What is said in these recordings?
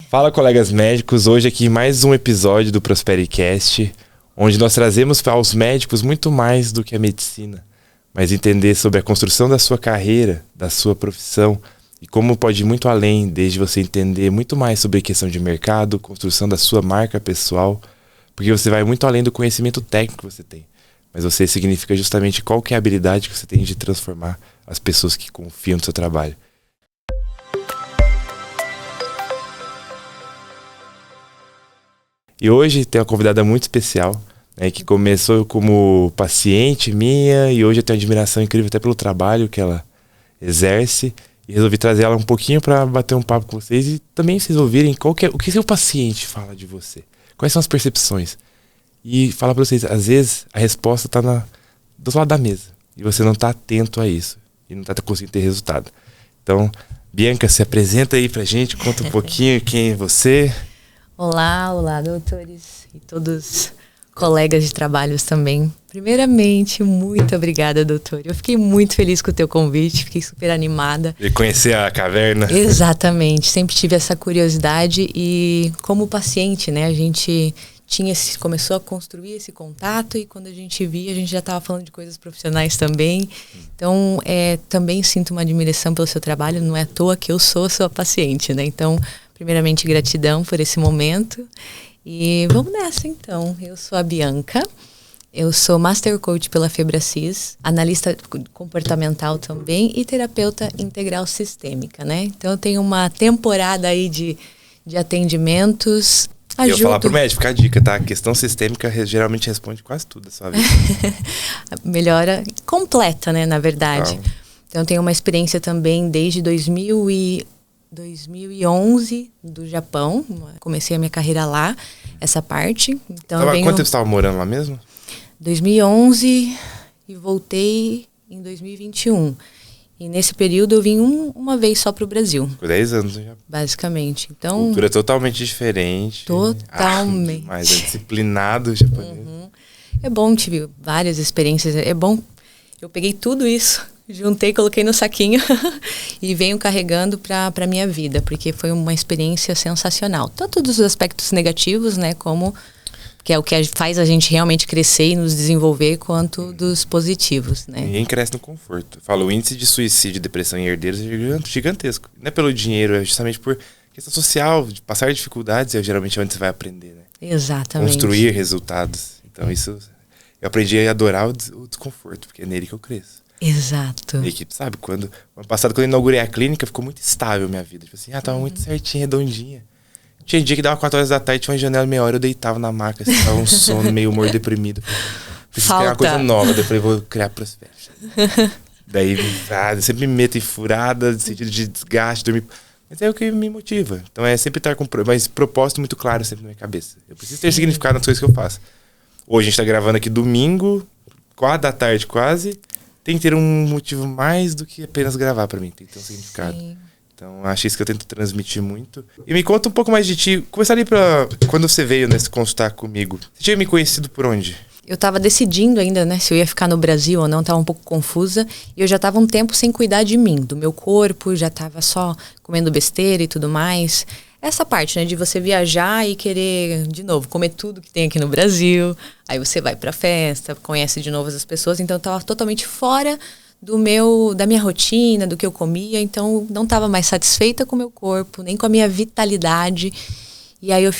Fala, colegas médicos, hoje aqui mais um episódio do ProsperiCast, onde nós trazemos aos médicos muito mais do que a medicina, mas entender sobre a construção da sua carreira, da sua profissão e como pode ir muito além, desde você entender muito mais sobre questão de mercado, construção da sua marca pessoal, porque você vai muito além do conhecimento técnico que você tem, mas você significa justamente qual que é a habilidade que você tem de transformar as pessoas que confiam no seu trabalho. E hoje tem uma convidada muito especial, né, que começou como paciente minha e hoje eu tenho uma admiração incrível até pelo trabalho que ela exerce e resolvi trazer ela um pouquinho para bater um papo com vocês e também vocês ouvirem o que seu paciente fala de você, quais são as percepções. E falar para vocês, às vezes a resposta está do outro lado da mesa e você não está atento a isso e não está conseguindo ter resultado. Então, Bianca, se apresenta aí pra gente, conta um pouquinho quem é você. Olá, doutores e todos colegas de trabalhos também. Primeiramente, muito obrigada, doutor. Eu fiquei muito feliz com o teu convite, fiquei super animada. E conhecer a caverna. Exatamente, sempre tive essa curiosidade e como paciente, né, a gente começou a construir esse contato e quando a gente via, a gente já estava falando de coisas profissionais também. Então, também sinto uma admiração pelo seu trabalho, não é à toa que eu sou sua paciente, né? Então, primeiramente, gratidão por esse momento. E vamos nessa, então. Eu sou a Bianca. Eu sou Master Coach pela Febracis, analista comportamental também e terapeuta integral sistêmica, né? Então, eu tenho uma temporada aí de atendimentos. Eu vou falar pro médico, fica a dica, tá? A questão sistêmica geralmente responde quase tudo da sua vida. Melhora completa, né, na verdade. Então, eu tenho uma experiência também desde 2011 do Japão. Comecei a minha carreira lá, essa parte. Então, quanto tempo você estava morando lá mesmo? 2011 e voltei em 2021. E nesse período eu vim uma vez só para o Brasil. Por 10 anos já. Basicamente. Então, cultura totalmente diferente. Totalmente. Mais disciplinado japonês. É bom, tive várias experiências. É bom. Eu peguei tudo isso, juntei, coloquei no saquinho e venho carregando para minha vida, porque foi uma experiência sensacional. Tanto dos aspectos negativos, né, como que é o que faz a gente realmente crescer e nos desenvolver, quanto dos positivos, né? Ninguém cresce no conforto. Falo, o índice de suicídio, depressão em herdeiros é gigantesco. Não é pelo dinheiro, é justamente por questão social, de passar dificuldades, é geralmente onde você vai aprender, né? Exatamente. Construir resultados. Então isso, eu aprendi a adorar o desconforto, porque é nele que eu cresço. Exato. E equipe, sabe, ano passado, quando eu inaugurei a clínica, ficou muito estável a minha vida. Tipo assim, tava muito certinha, redondinha. Tinha dia que dava 4 horas da tarde, tinha uma janela meia hora, eu deitava na maca, assim, tava um sono, meio humor deprimido. Preciso criar uma coisa nova, daí eu falei, vou criar Prosper. Daí, eu sempre me meto em furada, no sentido de desgaste, dormir. Mas é o que me motiva. Então é sempre estar com propósito muito claro sempre na minha cabeça. Eu preciso ter significado nas coisas que eu faço. Hoje a gente tá gravando aqui domingo, 4 da tarde quase. Tem que ter um motivo mais do que apenas gravar pra mim. Tem que ter um significado. Sim. Então, acho isso que eu tento transmitir muito. E me conta um pouco mais de ti. Começar ali quando você veio nesse consultar comigo. Você tinha me conhecido por onde? Eu tava decidindo ainda, né, se eu ia ficar no Brasil ou não, tava um pouco confusa. E eu já tava um tempo sem cuidar de mim, do meu corpo, já tava só comendo besteira e tudo mais. Essa parte, né, de você viajar e querer, de novo, comer tudo que tem aqui no Brasil. Aí você vai pra festa, conhece de novo as pessoas. Então eu tava totalmente fora da minha rotina, do que eu comia, então não estava mais satisfeita com o meu corpo, nem com a minha vitalidade. E aí eu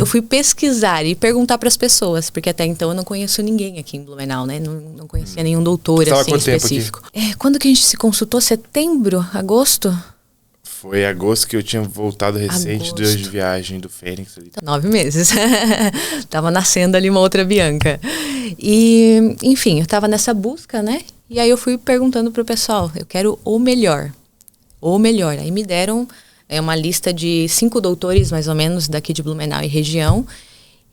fui pesquisar e perguntar para as pessoas, porque até então eu não conheço ninguém aqui em Blumenau, né? Não conhecia nenhum doutor assim específico. Quando que a gente se consultou? Setembro? Agosto? Foi agosto que eu tinha voltado recente de viagem do Fênix. Ali. 9 meses. Tava nascendo ali uma outra Bianca. E, enfim, eu tava nessa busca, né? E aí eu fui perguntando pro pessoal, eu quero o melhor. O melhor. Aí me deram uma lista de 5 doutores, mais ou menos, daqui de Blumenau e região.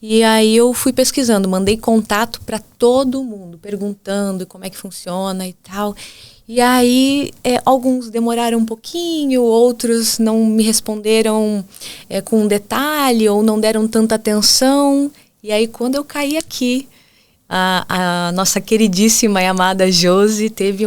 E aí eu fui pesquisando, mandei contato para todo mundo, perguntando como é que funciona e tal. E aí, alguns demoraram um pouquinho, outros não me responderam com detalhe ou não deram tanta atenção. E aí, quando eu caí aqui, a nossa queridíssima e amada Josi teve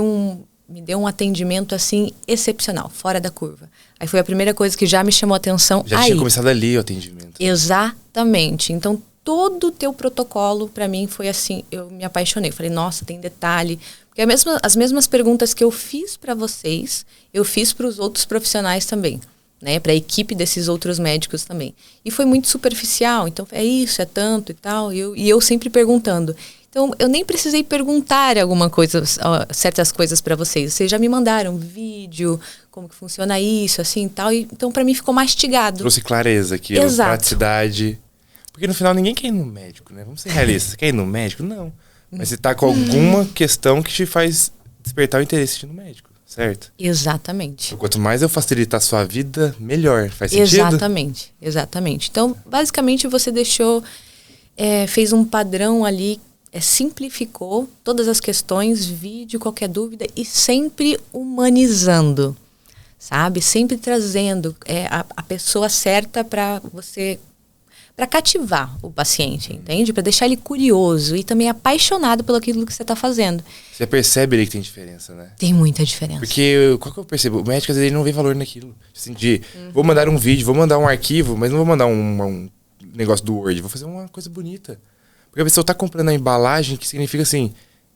me deu um atendimento, assim, excepcional, fora da curva. Aí foi a primeira coisa que já me chamou a atenção. Já tinha começado ali o atendimento. Exatamente. Então, todo o teu protocolo, para mim, foi assim, eu me apaixonei. Falei, nossa, tem detalhe. Porque as mesmas perguntas que eu fiz para vocês, eu fiz para os outros profissionais também, né? Para a equipe desses outros médicos também. E foi muito superficial. Então, é isso, é tanto e tal. E eu sempre perguntando. Então, eu nem precisei perguntar alguma coisa, certas coisas para vocês. Vocês já me mandaram vídeo, como que funciona isso, assim e tal. Então, para mim, ficou mastigado. Trouxe clareza aqui, praticidade. Porque no final ninguém quer ir no médico, né? Vamos ser realistas. Você quer ir no médico? Não. Mas você tá com alguma questão que te faz despertar o interesse de ir no médico, certo? Exatamente. Então, quanto mais eu facilitar a sua vida, melhor. Faz sentido? Exatamente. Então, basicamente, você fez um padrão ali, simplificou todas as questões, vídeo, qualquer dúvida, e sempre humanizando, sabe? Sempre trazendo a pessoa certa para você, para cativar o paciente, entende? Para deixar ele curioso e também apaixonado pelo aquilo que você está fazendo. Você percebe ali que tem diferença, né? Tem muita diferença. Porque, qual que eu percebo? O médico, às vezes, ele não vê valor naquilo. Assim, vou mandar um vídeo, vou mandar um arquivo, mas não vou mandar um negócio do Word, vou fazer uma coisa bonita. Porque a pessoa tá comprando a embalagem, que significa assim,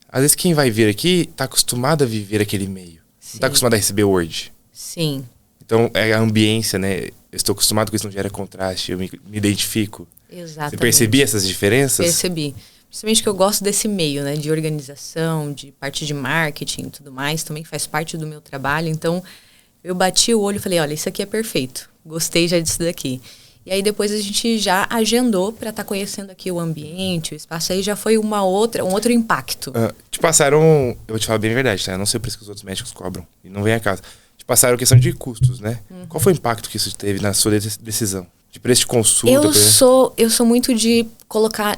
às vezes quem vai vir aqui tá acostumado a viver aquele meio. Sim. Não tá acostumado a receber Word. Sim. Então, é a ambiência, né? Eu estou acostumado com isso, não gera contraste, eu me identifico. Exatamente. Você percebia essas diferenças? Percebi. Principalmente que eu gosto desse meio, né? De organização, de parte de marketing e tudo mais. Também faz parte do meu trabalho. Então, eu bati o olho e falei, olha, isso aqui é perfeito. Gostei já disso daqui. E aí depois a gente já agendou para estar conhecendo aqui o ambiente, o espaço. Aí já foi um outro impacto. Te passaram, eu vou te falar bem a verdade, tá? Eu não sei o preço que os outros médicos cobram. E não vem a casa. Te passaram a questão de custos, né? Uhum. Qual foi o impacto que isso teve na sua decisão? De preço de consulta? Eu sou muito de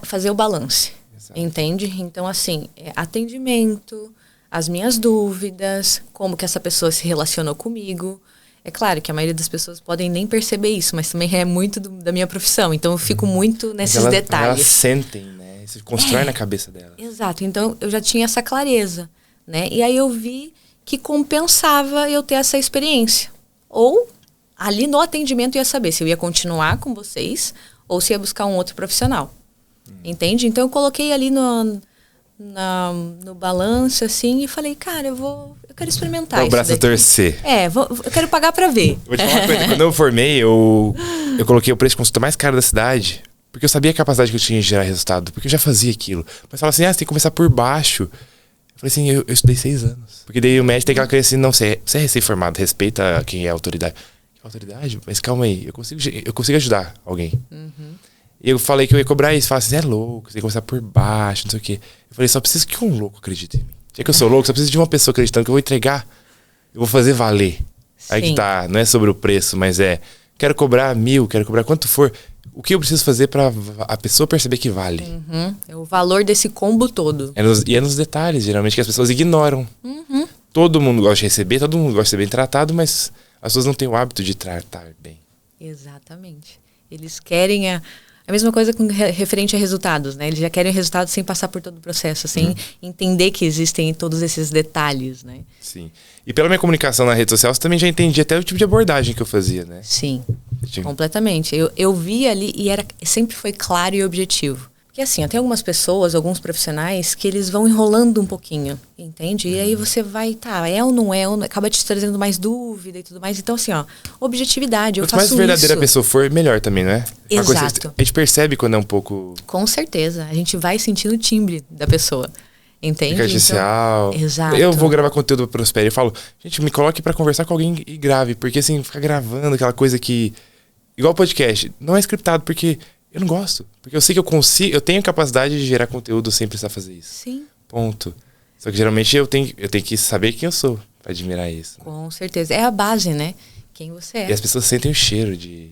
fazer o balance. Exato. Entende? Então, assim, atendimento, as minhas dúvidas, como que essa pessoa se relacionou comigo. É claro que a maioria das pessoas podem nem perceber isso, mas também é muito da minha profissão. Então, eu fico muito nesses detalhes. Elas sentem, né? Isso constrói na cabeça delas. Exato. Então, eu já tinha essa clareza, né? E aí eu vi que compensava eu ter essa experiência. Ou, ali no atendimento, eu ia saber se eu ia continuar com vocês ou se ia buscar um outro profissional. Entende? Então, eu coloquei ali no balanço, assim, e falei, cara, eu quero experimentar isso. O braço a torcer. Eu quero pagar pra ver. Vou te falar uma coisa, quando eu formei, eu coloquei o preço de consulta mais caro da cidade, porque eu sabia a capacidade que eu tinha de gerar resultado, porque eu já fazia aquilo. Mas falava assim, você tem que começar por baixo. Eu falei assim, eu estudei 6 anos. Porque daí o médico tem aquela coisa assim, não, você é recém-formado, respeita quem é a autoridade. Que autoridade? Mas calma aí, eu consigo ajudar alguém. Uhum. E eu falei que eu ia cobrar isso. Falei assim, você é louco, você tem que começar por baixo, não sei o quê. Eu falei, só preciso que um louco acredite em mim. Já que eu sou louco, só preciso de uma pessoa acreditando que eu vou entregar. Eu vou fazer valer. Sim. Aí que tá, não é sobre o preço, mas quero cobrar 1.000, quero cobrar quanto for. O que eu preciso fazer pra a pessoa perceber que vale? Uhum. É o valor desse combo todo. E é nos detalhes, geralmente, que as pessoas ignoram. Uhum. Todo mundo gosta de receber, todo mundo gosta de ser bem tratado, mas as pessoas não têm o hábito de tratar bem. Exatamente. Eles querem a mesma coisa com referente a resultados, né? Eles já querem resultados sem passar por todo o processo, sem entender que existem todos esses detalhes, né? Sim. E pela minha comunicação na rede social, você também já entendia até o tipo de abordagem que eu fazia, né? Sim, completamente. Eu vi ali e sempre foi claro e objetivo. Porque assim, tem algumas pessoas, alguns profissionais, que eles vão enrolando um pouquinho, entende? E aí você vai, é ou não é, acaba te trazendo mais dúvida e tudo mais. Então assim, objetividade, eu faço isso. Quanto mais verdadeira a pessoa for, melhor também, né? Exato. A gente percebe quando é um pouco... Com certeza, a gente vai sentindo o timbre da pessoa, entende? Fica artificial. Então, exato. Eu vou gravar conteúdo pra Prospera e falo, gente, me coloque pra conversar com alguém e grave. Porque assim, ficar gravando aquela coisa que... Igual podcast, não é scriptado, porque... Eu não gosto. Porque eu sei que eu tenho capacidade de gerar conteúdo sem precisar fazer isso. Sim. Ponto. Só que geralmente eu tenho que saber quem eu sou pra admirar isso. Com certeza. É a base, né? Quem você é. E as pessoas sentem o cheiro de...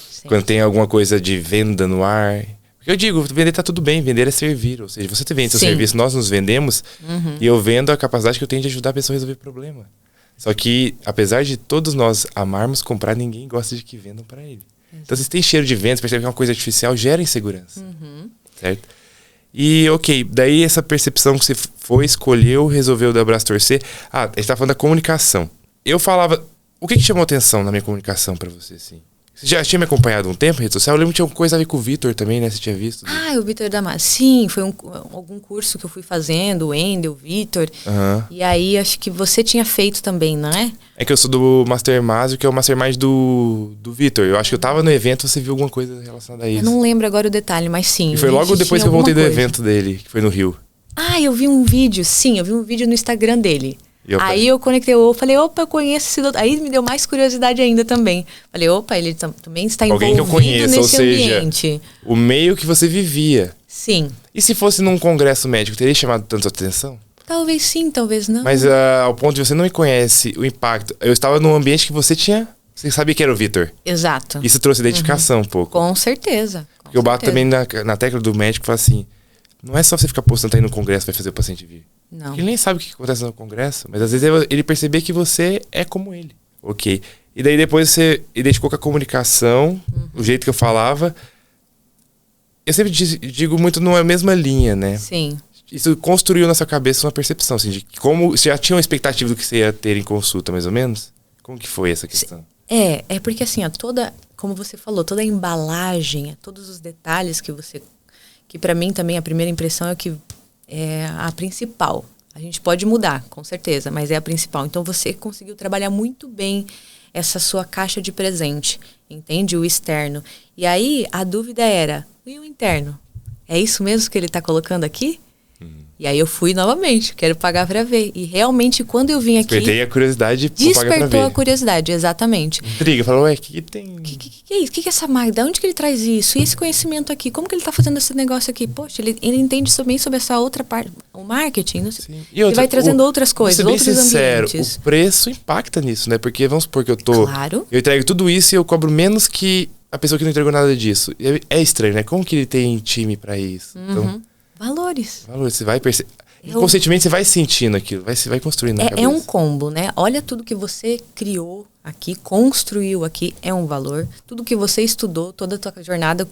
Sim. Quando tem alguma coisa de venda no ar. Porque eu digo, vender tá tudo bem, vender é servir. Ou seja, você vende seu serviço, nós nos vendemos. Uhum. E eu vendo a capacidade que eu tenho de ajudar a pessoa a resolver problema. Só que, apesar de todos nós amarmos comprar, ninguém gosta de que vendam pra ele. Então, vocês têm cheiro de vendas, percebem que é uma coisa artificial, gera insegurança. Uhum. Certo? E, ok, daí essa percepção que você foi, escolheu, resolveu dar o braço a torcer. Ah, a gente tá falando da comunicação. Eu falava... O que chamou atenção na minha comunicação pra você, assim? Você já tinha me acompanhado um tempo em rede social? Eu lembro que tinha coisa a ver com o Vitor também, né? Você tinha visto? O Vitor Damasio. Sim, foi algum curso que eu fui fazendo, o Wendel, o Vitor. E aí, acho que você tinha feito também, não é? É que eu sou do Mastermind, que é o Mastermind do Vitor. Eu acho que eu tava no evento, você viu alguma coisa relacionada a isso. Eu não lembro agora o detalhe, mas sim. E foi logo depois que eu voltei do evento dele, que foi no Rio. Eu vi um vídeo, sim, eu vi um vídeo no Instagram dele. Aí eu conectei, eu falei, opa, eu conheço esse doutor. Aí me deu mais curiosidade ainda também. Falei, opa, ele também está envolvido alguém que eu conheço, nesse ou seja, ambiente. O meio que você vivia. Sim. E se fosse num congresso médico, teria chamado tanta atenção? Talvez sim, talvez não. Mas ao ponto de você não me conhece o impacto. Eu estava num ambiente que você sabia que era o Vitor. Exato. Isso trouxe identificação um pouco. Com certeza. Porque eu bato também na tecla do médico e falo assim, não é só você ficar postando aí no congresso que vai fazer o paciente vir. Não. Porque ele nem sabe o que acontece no congresso, mas às vezes ele perceber que você é como ele. Ok. E daí depois você identificou com a comunicação, o jeito que eu falava. Eu sempre digo muito numa mesma linha, né? Sim. Isso construiu na sua cabeça uma percepção, assim, de como você já tinha uma expectativa do que você ia ter em consulta, mais ou menos? Como que foi essa questão? É porque assim, como você falou, toda a embalagem, todos os detalhes que pra mim também a primeira impressão é a principal. A gente pode mudar, com certeza, mas é a principal. Então você conseguiu trabalhar muito bem essa sua caixa de presente, entende? O externo. E aí a dúvida era, e o interno? É isso mesmo que ele está colocando aqui? E aí eu fui novamente, quero pagar para ver. E realmente quando eu vim aqui... Despertei a curiosidade, despertou a curiosidade, exatamente. Intriga, falou, ué, o que tem... Que é isso? O que é essa marca? De onde que ele traz isso? E esse conhecimento aqui? Como que ele está fazendo esse negócio aqui? Poxa, ele entende também sobre essa outra parte, o marketing. Não sei. E outra, ele vai trazendo outras coisas, outros sincero, ambientes. O preço impacta nisso, né? Porque vamos supor que eu entrego tudo isso e eu cobro menos que a pessoa que não entregou nada disso. É estranho, né? Como que ele tem time para isso? Então, Valores. Você vai perceber. Inconscientemente você vai sentindo aquilo, vai construindo na cabeça. É um combo, né? Olha tudo que você criou aqui, construiu aqui, é um valor. Tudo que você estudou, toda a tua jornada,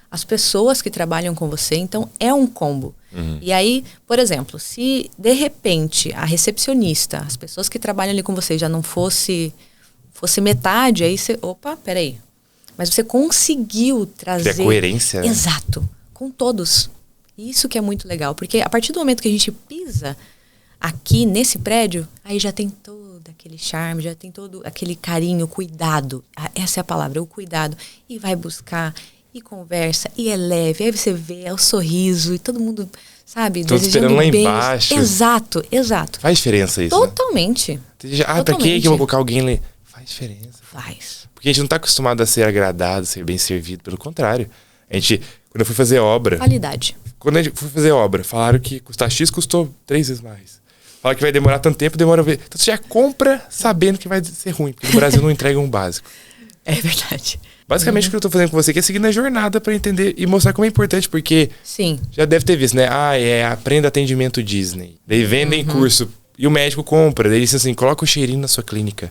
as pessoas que trabalham com você, então é um combo. E aí, por exemplo, se de repente a recepcionista, as pessoas que trabalham ali com você já não fosse metade, aí você, peraí. Mas você conseguiu trazer... a coerência. Né? Exato. Com todos. Isso que é muito legal, porque a partir do momento que a gente pisa aqui nesse prédio, aí já tem todo aquele charme, já tem todo aquele carinho, cuidado. Essa é a palavra, o cuidado. E vai buscar, e conversa, e é leve. Aí você vê, é o sorriso, e todo mundo, sabe, tô esperando lá embaixo. Exato. Faz diferença isso, Totalmente. Né? Pra que eu vou colocar alguém ali? Faz diferença. Faz. Porque a gente não tá acostumado a ser agradado, ser bem servido. Pelo contrário. Quando eu fui fazer obra... Qualidade. Quando eu fui fazer obra, falaram que custar X, custou 3 vezes mais. Falaram que vai demorar tanto tempo, demora a ver. Então você já compra sabendo que vai ser ruim, porque no Brasil não entrega um básico. É verdade. Basicamente o que eu tô fazendo com você aqui é seguir na jornada pra entender e mostrar como é importante, porque... Sim. Já deve ter visto, né? Aprenda atendimento Disney. Daí vendem curso e o médico compra. Daí diz assim, coloca o cheirinho na sua clínica.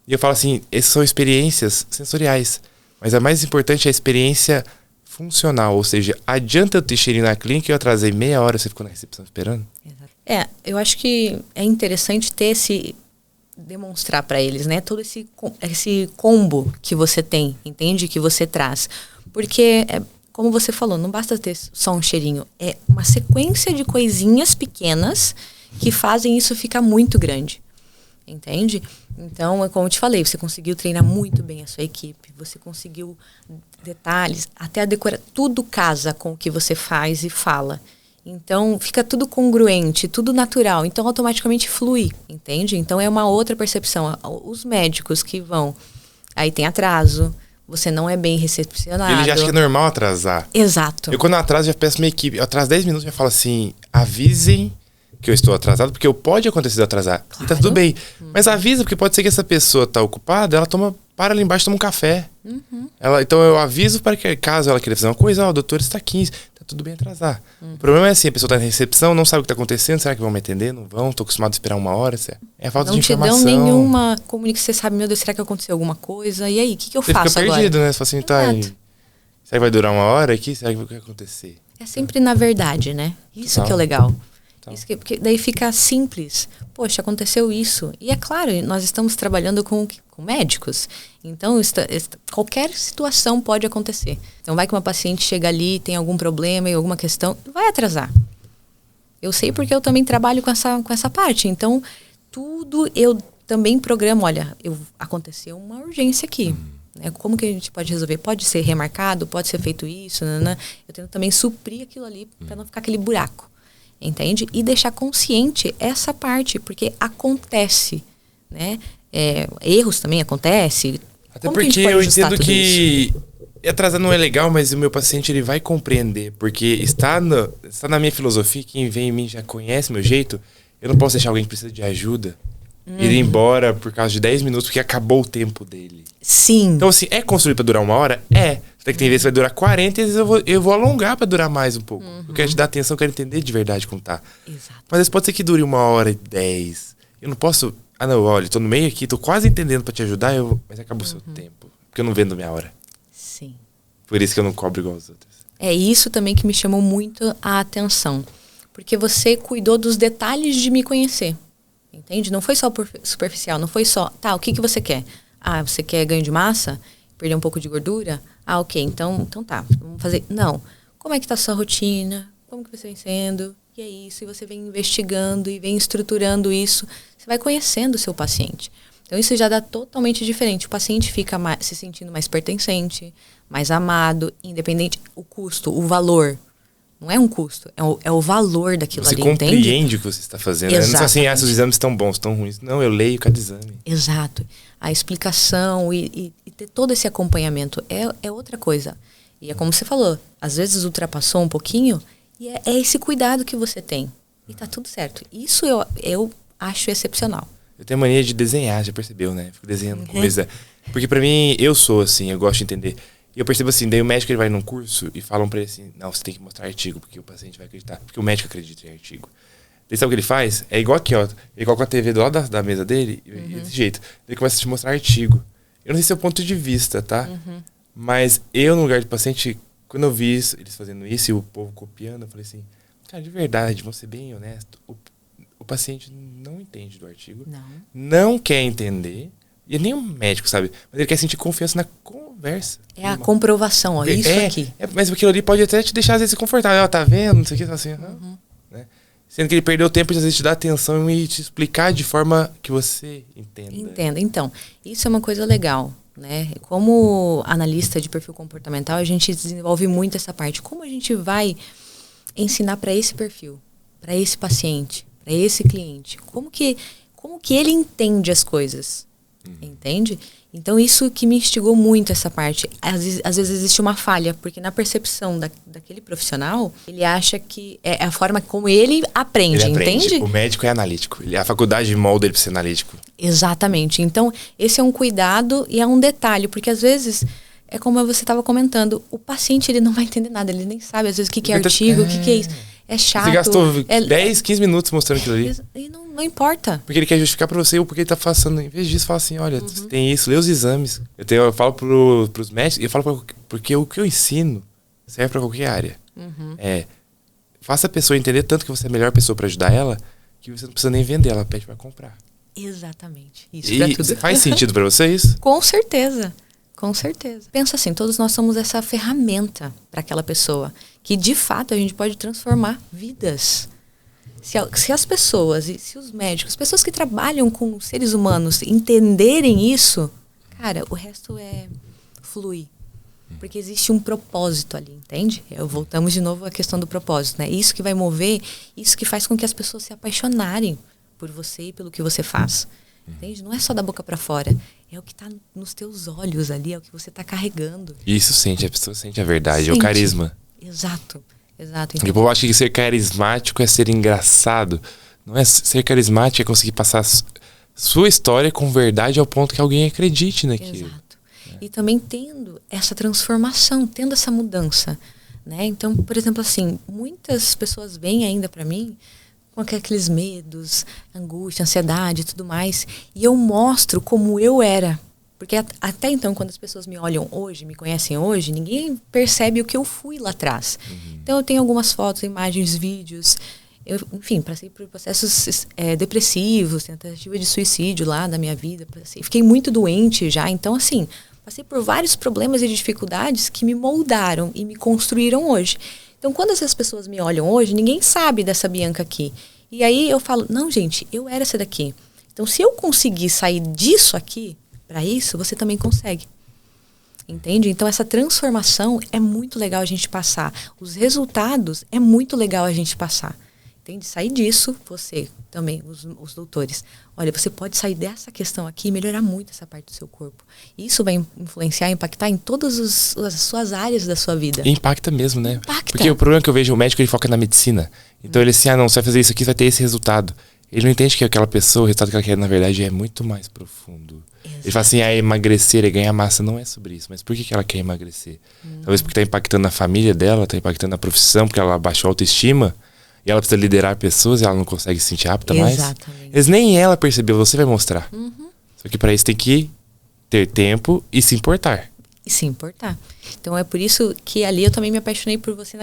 E eu falo assim, essas são experiências sensoriais. Mas a mais importante é a experiência funcional, ou seja, adianta eu ter cheirinho na clínica e eu atrasei meia hora, você ficou na recepção esperando? Eu acho que é interessante demonstrar para eles, né, todo esse combo que você tem, entende? Que você traz. Porque, como você falou, não basta ter só um cheirinho, é uma sequência de coisinhas pequenas que fazem isso ficar muito grande. Entende? Então, como eu te falei, você conseguiu treinar muito bem a sua equipe, você conseguiu detalhes, até a decoração, tudo casa com o que você faz e fala. Então, fica tudo congruente, tudo natural. Então, automaticamente flui, entende? Então, é uma outra percepção. Os médicos que vão, aí tem atraso, você não é bem recepcionado. Ele já acha que é normal atrasar. Exato. Eu, quando eu atraso, já peço minha equipe. Eu atraso 10 minutos e já falo assim, avisem que eu estou atrasado, porque pode acontecer de atrasar. Claro. E tá tudo bem. Mas avisa, porque pode ser que essa pessoa tá ocupada, ela para ali embaixo e toma um café. Então eu aviso para que, caso ela queira fazer uma coisa, o doutor está 15, tá tudo bem atrasar. O problema é assim, a pessoa tá na recepção, não sabe o que tá acontecendo, será que vão me atender? Não vão, tô acostumado a esperar uma hora. É a falta de informação. Não te dão nenhuma comunicação, você sabe, meu Deus, será que aconteceu alguma coisa? E aí, o que eu faço agora? Você fica perdido, né? Você fala assim, será que vai durar uma hora aqui? Será que vai acontecer? É sempre na verdade, né? Isso que é o legal. Isso que, porque daí fica simples. Poxa, aconteceu isso. E é claro, nós estamos trabalhando com médicos. Então, qualquer situação pode acontecer. Então, vai que uma paciente chega ali, tem algum problema e alguma questão, vai atrasar. Eu sei porque eu também trabalho com essa parte. Então, tudo eu também programo. Olha, aconteceu uma urgência aqui. Como que a gente pode resolver? Pode ser remarcado, pode ser feito isso. Eu tento também suprir aquilo ali para não ficar aquele buraco. Entende? E deixar consciente essa parte, porque acontece, né? Erros também acontecem. Até porque eu entendo que atrasar não é legal, mas o meu paciente ele vai compreender, porque está na minha filosofia, quem vem em mim já conhece meu jeito, eu não posso deixar alguém que precisa de ajuda ir embora por causa de 10 minutos, porque acabou o tempo dele. Sim. Então, assim, é construído para durar 1 hora? Até que tem vezes que vai durar 40 e às vezes eu vou alongar para durar mais um pouco. Eu quero te dar atenção, eu quero entender de verdade como tá. Exato. Mas às vezes pode ser que dure 1h10. Eu não posso... não, olha, tô no meio aqui, tô quase entendendo para te ajudar, mas acabou o seu tempo. Porque eu não vendo minha hora. Sim. Por isso que eu não cobro igual as outras. É isso também que me chamou muito a atenção. Porque você cuidou dos detalhes de me conhecer. Entende? Não foi só superficial, não foi só... Tá, o que você quer? Você quer ganho de massa? Perder um pouco de gordura? Ok, então tá, vamos fazer... Não. Como é que tá a sua rotina? Como que você vem sendo? E é isso, e você vem investigando e vem estruturando isso. Você vai conhecendo o seu paciente. Então isso já dá totalmente diferente. O paciente fica se sentindo mais pertencente, mais amado, independente. O custo, o valor... Não é um custo, é o valor daquilo ali, entende? Você compreende o que você está fazendo. Não é assim, se os exames estão bons, estão ruins. Não, eu leio cada exame. Exato. A explicação e ter todo esse acompanhamento é outra coisa. E é como você falou, às vezes ultrapassou um pouquinho e é esse cuidado que você tem. E tá tudo certo. Isso eu acho excepcional. Eu tenho a mania de desenhar, já percebeu, né? Fico desenhando coisa. Porque pra mim, eu sou assim, eu gosto de entender. E eu percebo assim, daí o médico ele vai num curso e falam pra ele assim, não, você tem que mostrar artigo, porque o paciente vai acreditar. Porque o médico acredita em artigo. Daí sabe o que ele faz? É igual aqui, ó. Ele coloca a TV do lado da mesa dele, e desse jeito. Ele começa a te mostrar artigo. Eu não sei se é o ponto de vista, tá? Mas eu, no lugar de paciente, quando eu vi isso, eles fazendo isso e o povo copiando, eu falei assim, cara, de verdade, vou ser bem honesto, o paciente não entende do artigo. Não quer entender. E nem um médico, sabe? Mas ele quer sentir confiança na conversa. É a comprovação, ó. Isso aqui. Mas aquilo ali pode até te deixar, às vezes, confortável. Tá vendo? Não sei o que. Assim, né? Sendo que ele perdeu tempo de, às vezes, te dar atenção e te explicar de forma que você entenda. Entenda. Então, isso é uma coisa legal, né? Como analista de perfil comportamental, a gente desenvolve muito essa parte. Como a gente vai ensinar para esse perfil, para esse paciente, para esse cliente? Como que ele entende as coisas? Entende? Então isso que me instigou muito essa parte. Às vezes existe uma falha, porque na percepção daquele profissional, ele acha que é a forma como ele aprende, entende? O médico é analítico. A faculdade molda ele para ser analítico. Exatamente. Então esse é um cuidado e é um detalhe, porque às vezes, é como você estava comentando, o paciente ele não vai entender nada, ele nem sabe às vezes o que é artigo, o que é isso. É chato. Você gastou 10, 15 minutos mostrando aquilo ali. E não importa. Porque ele quer justificar pra você o porquê ele tá passando. Em vez disso, fala assim, olha, você tem isso, lê os exames. Eu falo pros médicos, eu falo porque o que eu ensino serve pra qualquer área. Faça a pessoa entender tanto que você é a melhor pessoa pra ajudar ela, que você não precisa nem vender, ela pede pra comprar. Exatamente. Isso pra tudo. Faz sentido pra você isso? Com certeza. Com certeza. Pensa assim, todos nós somos essa ferramenta para aquela pessoa, que de fato a gente pode transformar vidas. Se as pessoas, e se os médicos, pessoas que trabalham com seres humanos entenderem isso, cara, o resto flui. Porque existe um propósito ali, entende? Voltamos de novo à questão do propósito, né? Isso que vai mover, isso que faz com que as pessoas se apaixonarem por você e pelo que você faz. Entende? Não é só da boca para fora. É o que está nos teus olhos ali, é o que você está carregando. Isso a pessoa sente a verdade, é o carisma. Exato. Então, porque o povo acha que ser carismático é ser engraçado. Não é ser carismático, é conseguir passar sua história com verdade ao ponto que alguém acredite naquilo. Exato. E também tendo essa transformação, tendo essa mudança. Né? Então, por exemplo, assim, muitas pessoas vêm ainda para mim com aqueles medos, angústia, ansiedade e tudo mais. E eu mostro como eu era. Porque até então, quando as pessoas me olham hoje, me conhecem hoje, ninguém percebe o que eu fui lá atrás. Então eu tenho algumas fotos, imagens, vídeos. Eu, enfim, passei por processos depressivos, tentativa de suicídio lá da minha vida. Fiquei muito doente já. Então, assim, passei por vários problemas e dificuldades que me moldaram e me construíram hoje. Então, quando essas pessoas me olham hoje, ninguém sabe dessa Bianca aqui. E aí eu falo, não, gente, eu era essa daqui. Então, se eu conseguir sair disso aqui, para isso, você também consegue. Entende? Então, essa transformação é muito legal a gente passar. Os resultados é muito legal a gente passar. Entende? Sair disso, você também, os doutores. Olha, você pode sair dessa questão aqui e melhorar muito essa parte do seu corpo. Isso vai influenciar, impactar em todas as suas áreas da sua vida. E impacta mesmo, né? Impacta. Porque o problema é que eu vejo, o médico ele foca na medicina. Então ele assim, não, você vai fazer isso aqui, você vai ter esse resultado. Ele não entende que aquela pessoa, o resultado que ela quer, na verdade, é muito mais profundo. Exato. Ele fala assim, emagrecer e ganhar massa não é sobre isso. Mas por que ela quer emagrecer? Talvez porque está impactando a família dela, está impactando a profissão, porque ela baixou a autoestima. E ela precisa liderar pessoas e ela não consegue se sentir apta mais. Exatamente. Eles nem ela percebeu, você vai mostrar. Só que para isso tem que ter tempo e se importar. E se importar. Então é por isso que ali eu também me apaixonei por você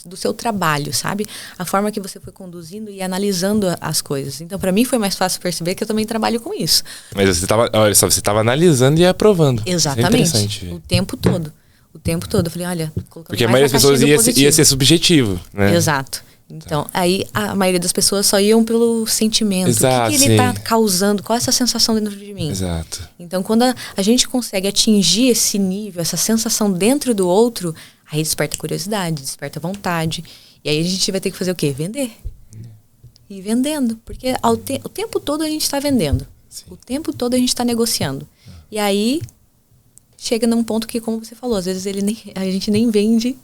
do seu trabalho, sabe? A forma que você foi conduzindo e analisando as coisas. Então para mim foi mais fácil perceber que eu também trabalho com isso. Mas você estava analisando e aprovando. Exatamente. Isso é interessante. O tempo todo. O tempo todo. Eu falei, olha, colocando porque a maioria das pessoas ia ser subjetivo, né? Exato. Então, aí a maioria das pessoas só iam pelo sentimento. Exato, o que ele está causando? Qual é essa sensação dentro de mim? Exato. Então, quando a gente consegue atingir esse nível, essa sensação dentro do outro, aí desperta curiosidade, desperta vontade. E aí a gente vai ter que fazer o quê? Vender. E vendendo. Porque o tempo todo a gente está vendendo. Sim. O tempo todo a gente está negociando. E aí chega num ponto que, como você falou, às vezes a gente nem vende,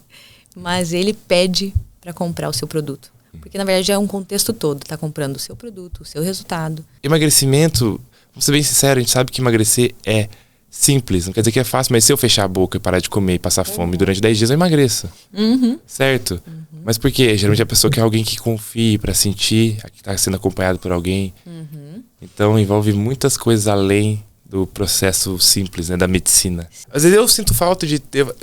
mas ele pede para comprar o seu produto. Porque, na verdade, é um contexto todo. Tá comprando o seu produto, o seu resultado. Emagrecimento, vamos ser bem sinceros, a gente sabe que emagrecer é simples. Não quer dizer que é fácil, mas se eu fechar a boca e parar de comer e passar fome durante 10 dias, eu emagreço. Certo? Mas por quê? Geralmente a pessoa quer alguém que confie para sentir, que está sendo acompanhado por alguém. Então, envolve muitas coisas além do processo simples, né, da medicina. Às vezes eu sinto falta de...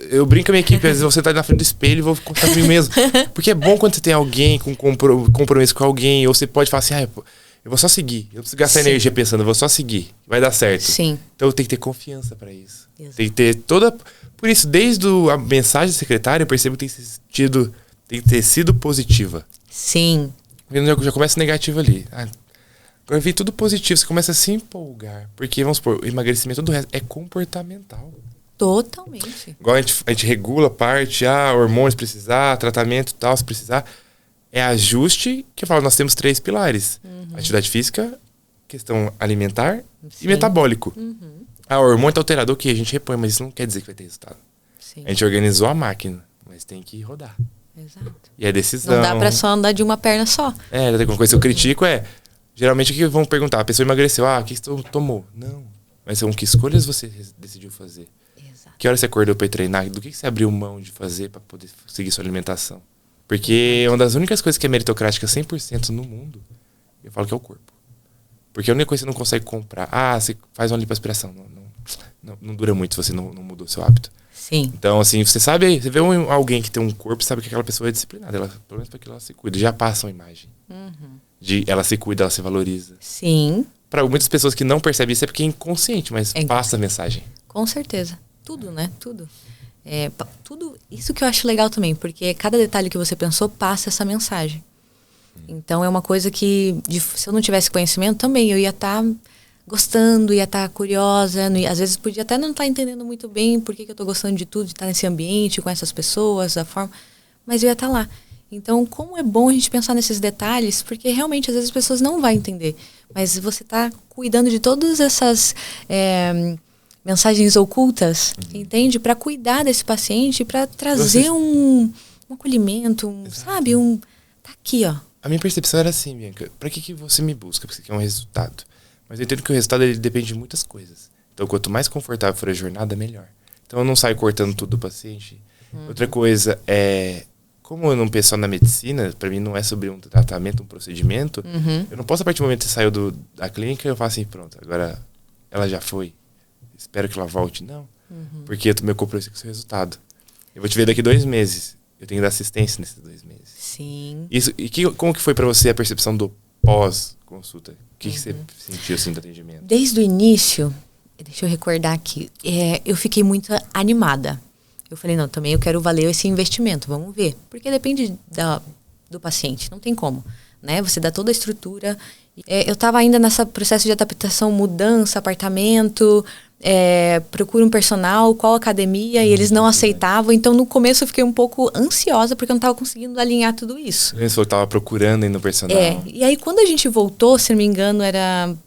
Eu brinco com a minha equipe, às vezes você tá na frente do espelho e vou contar comigo mesmo. Porque é bom quando você tem alguém com compromisso com alguém, ou você pode falar assim, eu vou só seguir. Eu não preciso gastar energia pensando, eu vou só seguir. Vai dar certo. Sim. Então tem que ter confiança para isso. Exato. Tem que ter toda... Por isso, desde a mensagem secretária, eu percebo que tem que ter sido positiva. Sim. Já começa negativo ali. Agora vem tudo positivo, você começa a se empolgar. Porque, vamos supor, o emagrecimento do resto é comportamental. Totalmente. Igual a gente regula a parte, hormônios precisar, tratamento e tal, se precisar. É ajuste, que eu falo, nós temos 3 pilares. Atividade física, questão alimentar e metabólico. O hormônio tá alterado, ok, a gente repõe, mas isso não quer dizer que vai ter resultado. Sim. A gente organizou a máquina, mas tem que rodar. Exato. E a decisão... Não dá pra só andar de uma perna só. Uma coisa que eu critico geralmente o que vão perguntar? A pessoa emagreceu, o que você tomou? Não. Mas são que escolhas você decidiu fazer? Exato. Que hora você acordou para ir treinar? Do que você abriu mão de fazer para poder seguir sua alimentação? Porque uma das únicas coisas que é meritocrática 100% no mundo, eu falo que é o corpo. Porque a única coisa que você não consegue comprar, você faz uma lipoaspiração. Não dura muito se você não mudou seu hábito. Sim. Então, assim, você vê alguém que tem um corpo, sabe que aquela pessoa é disciplinada. Pelo menos para que ela se cuida. Já passa uma imagem. Ela se cuida, ela se valoriza. Sim. Para muitas pessoas que não percebem isso é porque é inconsciente, mas passa a mensagem. Com certeza. Tudo, né? Tudo. Tudo. Isso que eu acho legal também, porque cada detalhe que você pensou passa essa mensagem. Então é uma coisa que, se eu não tivesse conhecimento, também eu ia estar gostando, ia estar curiosa, às vezes podia até não estar entendendo muito bem por que eu estou gostando de tudo, de estar nesse ambiente, com essas pessoas, da forma, mas eu ia estar lá. Então, como é bom a gente pensar nesses detalhes, porque realmente às vezes as pessoas não vão entender, mas você está cuidando de todas essas mensagens ocultas, entende? Para cuidar desse paciente, para trazer um acolhimento, sabe? Tá aqui, ó. A minha percepção era assim, Bianca, para que você me busca? Porque você quer um resultado. Mas eu entendo que o resultado ele depende de muitas coisas. Então, quanto mais confortável for a jornada, melhor. Então, eu não saio cortando tudo do paciente. Outra coisa como eu não penso só na medicina, para mim não é sobre um tratamento, um procedimento, eu não posso, a partir do momento que você saiu da clínica, eu falo assim, pronto, agora ela já foi, espero que ela volte. Não, porque eu meu compromisso com o seu resultado. Eu vou te ver daqui 2 meses. eu tenho que dar assistência nesses 2 meses. Sim. Como que foi pra você a percepção do pós-consulta? O que você sentiu, assim, do atendimento? Desde o início, deixa eu recordar aqui, eu fiquei muito animada. Eu falei, não, também eu quero valer esse investimento, vamos ver. Porque depende do paciente, não tem como, né? Você dá toda a estrutura. Eu estava ainda nesse processo de adaptação, mudança, apartamento, procura um personal, qual academia, e eles não aceitavam. Então, no começo, eu fiquei um pouco ansiosa, porque eu não estava conseguindo alinhar tudo isso. Você estava procurando aí no personal. E aí, quando a gente voltou, se não me engano,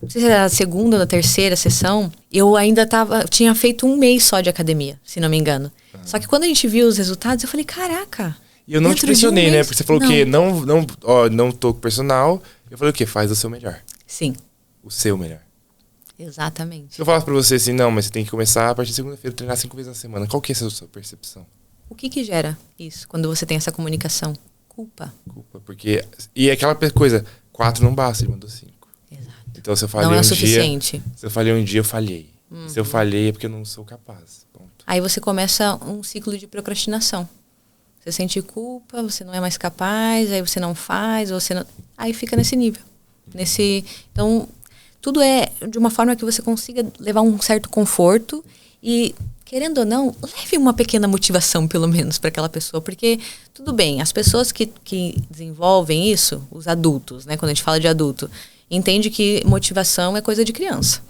não sei se era a segunda ou a terceira sessão, eu ainda tinha feito 1 mês só de academia, se não me engano. Só que quando a gente viu os resultados, eu falei, caraca. E eu não te pressionei, né? Porque você falou que não tô com personal. Eu falei o quê? Faz o seu melhor. Sim. O seu melhor. Exatamente. Se eu falasse pra você assim, não, mas você tem que começar a partir de segunda-feira, treinar 5 vezes na semana. Qual que é a sua percepção? O que gera isso, quando você tem essa comunicação? Culpa. Culpa, porque... E aquela coisa, 4 não basta, ele mandou 5. Exato. Então, se eu falhei não é um o suficiente. dia... Se eu falhei um dia, eu falhei. Se eu falhei, é porque eu não sou capaz. Ponto. Aí você começa um ciclo de procrastinação. Você sente culpa, você não é mais capaz, aí você não faz, você não... Aí fica nesse nível. Então, tudo é de uma forma que você consiga levar um certo conforto e, querendo ou não, leve uma pequena motivação, pelo menos, para aquela pessoa. Porque, tudo bem, as pessoas que desenvolvem isso, os adultos, né, quando a gente fala de adulto, entende que motivação é coisa de criança.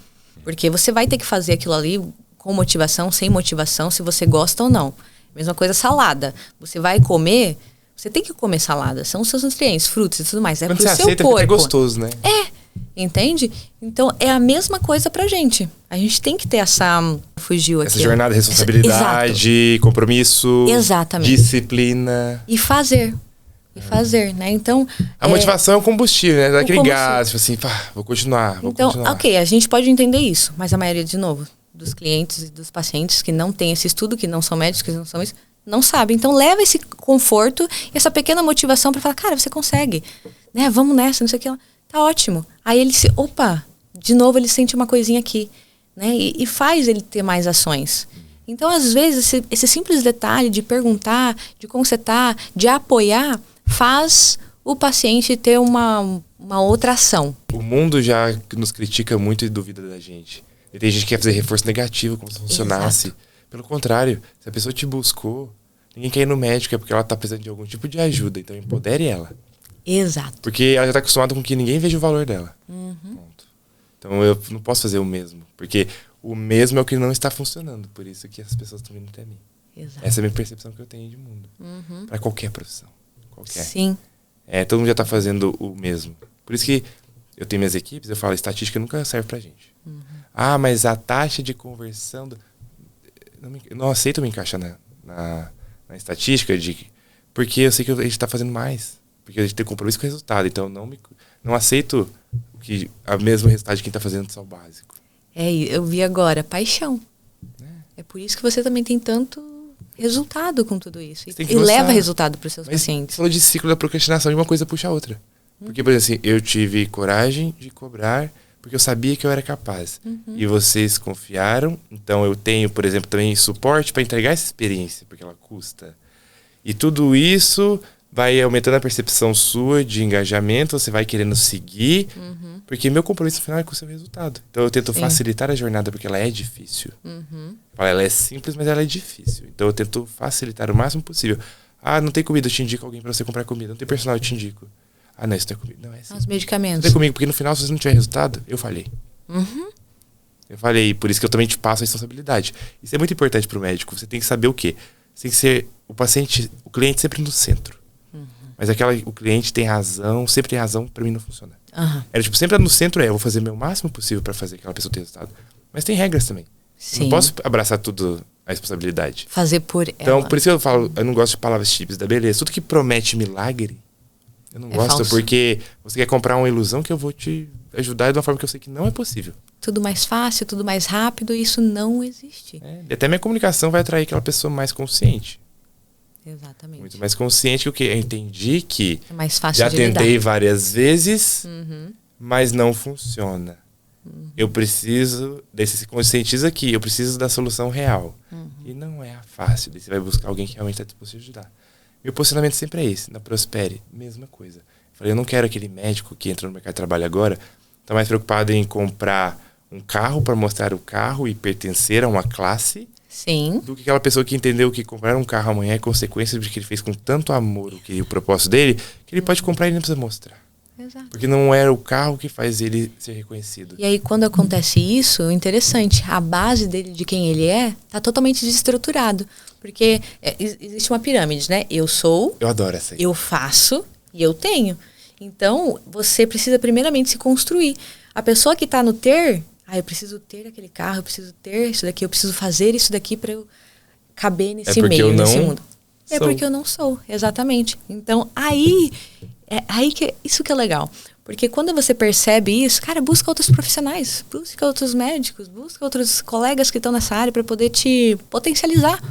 Porque você vai ter que fazer aquilo ali com motivação, sem motivação, se você gosta ou não. Mesma coisa salada. Você vai comer, você tem que comer salada. São os seus nutrientes, frutos e tudo mais. É pro seu aceita, corpo. É gostoso, né? Entende? Então, é a mesma coisa pra gente. A gente tem que ter essa... Fugiu aqui. Essa jornada, responsabilidade, compromisso. Exatamente. Disciplina. E fazer. Né? Então... A motivação é o combustível, né? Daquele gás, tipo assim, vou continuar. Então, ok, a gente pode entender isso. Mas a maioria, de novo, dos clientes e dos pacientes que não têm esse estudo, que não são médicos, que não são isso, não sabem. Então, leva esse conforto e essa pequena motivação para falar, cara, você consegue. Né? Vamos nessa, não sei o que. Tá ótimo. Aí ele de novo ele sente uma coisinha aqui. Né? E faz ele ter mais ações. Então, às vezes, esse simples detalhe de perguntar, de consertar, de apoiar, faz o paciente ter uma outra ação. O mundo já nos critica muito e duvida da gente. E tem gente que quer fazer reforço negativo, como se funcionasse. Exato. Pelo contrário, se a pessoa te buscou, ninguém quer ir no médico, é porque ela está precisando de algum tipo de ajuda. Então, empodere ela. Exato. Porque ela já está acostumada com que ninguém veja o valor dela. Ponto. Então, eu não posso fazer o mesmo. Porque o mesmo é o que não está funcionando. Por isso que as pessoas estão vindo até mim. Exato. Essa é a minha percepção que eu tenho de mundo. Para qualquer profissão. Qualquer. Sim. Todo mundo já está fazendo o mesmo. Por isso que eu tenho minhas equipes, eu falo, estatística nunca serve pra gente. Mas a taxa de conversão... Não aceito me encaixar na estatística, porque eu sei que a gente está fazendo mais. Porque a gente tem compromisso com o resultado. Então, não aceito a mesma resultado de quem está fazendo só o básico. Eu vi agora, paixão. É por isso que você também tem tanto resultado com tudo isso. E leva resultado para os seus pacientes. Você falou de ciclo da procrastinação, de uma coisa puxa a outra. Porque, por exemplo, assim, eu tive coragem de cobrar porque eu sabia que eu era capaz. E vocês confiaram. Então, eu tenho, por exemplo, também suporte para entregar essa experiência, porque ela custa. E tudo isso vai aumentando a percepção sua de engajamento, você vai querendo seguir, porque meu compromisso final é com o seu resultado. Então, eu tento facilitar a jornada, porque ela é difícil. Ela é simples, mas ela é difícil. Então, eu tento facilitar o máximo possível. Não tem comida, eu te indico alguém para você comprar comida. Não tem personal, eu te indico. Não, isso não é comigo. Não, é assim. Os medicamentos. Não é comigo, porque no final, se você não tiver resultado, eu falhei. Eu falhei, por isso que eu também te passo a responsabilidade. Isso é muito importante para o médico. Você tem que saber o quê? Você tem que ser o cliente sempre no centro. Mas o cliente tem razão, sempre tem razão, para mim não funciona. Era tipo, sempre no centro eu vou fazer o meu máximo possível para fazer aquela pessoa ter resultado. Mas tem regras também. Sim. Eu não posso abraçar tudo a responsabilidade. Fazer por então, ela. por isso que eu falo, eu não gosto de palavras típicas da beleza. Tudo que promete milagre, eu não gosto, falso. Porque você quer comprar uma ilusão que eu vou te ajudar de uma forma que eu sei que não é possível. Tudo mais fácil, tudo mais rápido, isso não existe. E até minha comunicação vai atrair aquela pessoa mais consciente. Exatamente. Muito mais consciente que o que eu entendi que é mais fácil já de tentei lidar. várias vezes, mas não funciona. Eu preciso, daí você se conscientiza que eu preciso da solução real. E não é fácil. Daí você vai buscar alguém que realmente está disposto a ajudar. Meu posicionamento sempre é esse. Na Prospere, mesma coisa. Falei, eu não quero aquele médico que entra no mercado de trabalho agora, tá mais preocupado em comprar um carro para mostrar o carro e pertencer a uma classe, Sim. do que aquela pessoa que entendeu que comprar um carro amanhã é consequência de que ele fez com tanto amor o propósito dele, que ele pode comprar e não precisa mostrar. Exato. Porque não era o carro que faz ele ser reconhecido. E aí, quando acontece isso, interessante, a base dele, de quem ele é, tá totalmente desestruturado. Porque existe uma pirâmide, né? Eu sou, Eu adoro essa aí. eu faço e eu tenho. Então, você precisa primeiramente se construir. A pessoa que está no ter, eu preciso ter aquele carro, eu preciso ter isso daqui, eu preciso fazer isso daqui para eu caber nesse meio, nesse mundo. É porque eu não sou, exatamente. Então, isso que é legal. Porque quando você percebe isso, cara, busca outros profissionais, busca outros médicos, busca outros colegas que estão nessa área para poder te potencializar.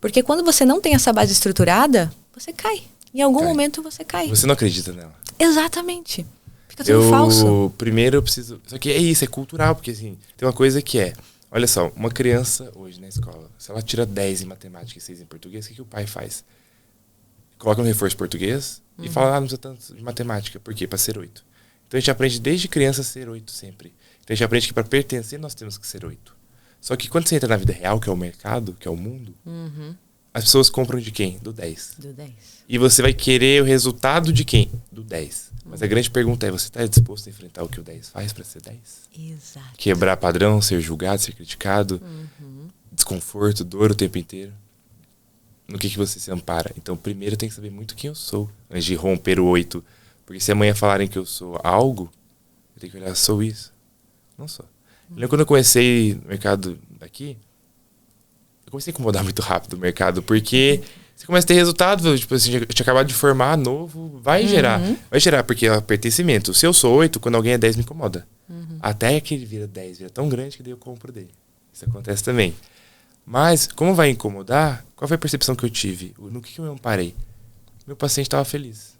Porque quando você não tem essa base estruturada, você cai. Em algum momento você cai. Você não acredita nela. Exatamente. Fica tudo falso. Primeiro eu preciso... Só que é isso, é cultural, porque assim, tem uma coisa que é... Olha só, uma criança hoje na escola, se ela tira 10 em matemática e 6 em português, o que o pai faz? Coloca no reforço português e fala, não precisa tanto de matemática. Por quê? Para ser 8. Então a gente aprende desde criança a ser 8 sempre. Então a gente aprende que para pertencer nós temos que ser 8. Só que quando você entra na vida real, que é o mercado, que é o mundo, as pessoas compram de quem? Do 10. Do 10. E você vai querer o resultado de quem? Do 10. Mas a grande pergunta é, você está disposto a enfrentar o que o 10 faz para ser 10? Exato. Quebrar padrão, ser julgado, ser criticado, desconforto, dor o tempo inteiro. No que você se ampara? Então, primeiro eu tenho que saber muito quem eu sou, antes de romper o 8. Porque se amanhã falarem que eu sou algo, eu tenho que olhar, sou isso? Não sou. Lembra quando eu comecei no mercado aqui? Eu comecei a incomodar muito rápido o mercado, porque você começa a ter resultado, tipo assim, eu tinha acabado de formar novo, vai gerar, porque é pertencimento. Se eu sou 8, quando alguém é 10 me incomoda. Até que ele vira 10, vira tão grande que daí eu compro dele. Isso acontece também. Mas, como vai incomodar, qual foi a percepção que eu tive? No que eu me amparei? Meu paciente estava feliz.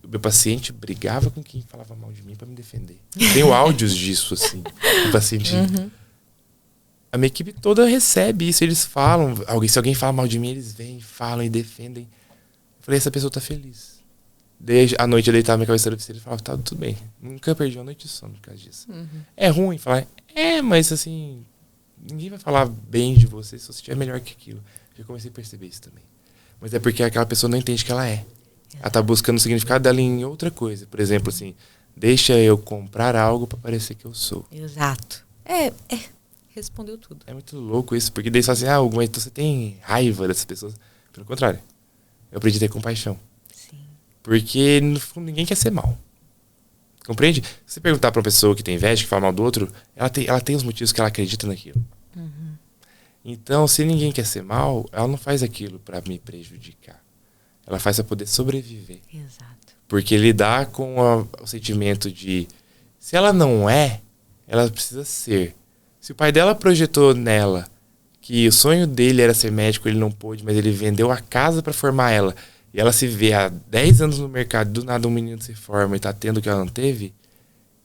Meu paciente brigava com quem falava mal de mim para me defender. Eu tenho áudios disso, assim. O paciente... A minha equipe toda recebe isso, eles falam. Se alguém fala mal de mim, eles vêm, falam e defendem. Eu falei, essa pessoa tá feliz. Desde a noite eu deitava minha cabeça na travesseira e falava, tá tudo bem. Nunca perdi uma noite de sono por causa disso. É ruim falar, mas assim, ninguém vai falar bem de você se você estiver melhor que aquilo. Eu comecei a perceber isso também. Mas é porque aquela pessoa não entende que ela é. Ela tá buscando o significado dela em outra coisa. Por exemplo, assim, deixa eu comprar algo para parecer que eu sou. Exato. Respondeu tudo. É muito louco isso, porque daí você fala assim, mas você tem raiva dessas pessoas. Pelo contrário, eu aprendi a ter compaixão. Sim. Porque, no fundo, ninguém quer ser mal. Compreende? Se você perguntar pra uma pessoa que tem inveja, que fala mal do outro, ela tem os motivos que ela acredita naquilo. Então, se ninguém quer ser mal, ela não faz aquilo pra me prejudicar. Ela faz pra poder sobreviver. Exato. Porque lidar com o sentimento de... Se ela não é, ela precisa ser. Se o pai dela projetou nela que o sonho dele era ser médico, ele não pôde, mas ele vendeu a casa para formar ela, e ela se vê há 10 anos no mercado, do nada um menino se forma e tá tendo o que ela não teve,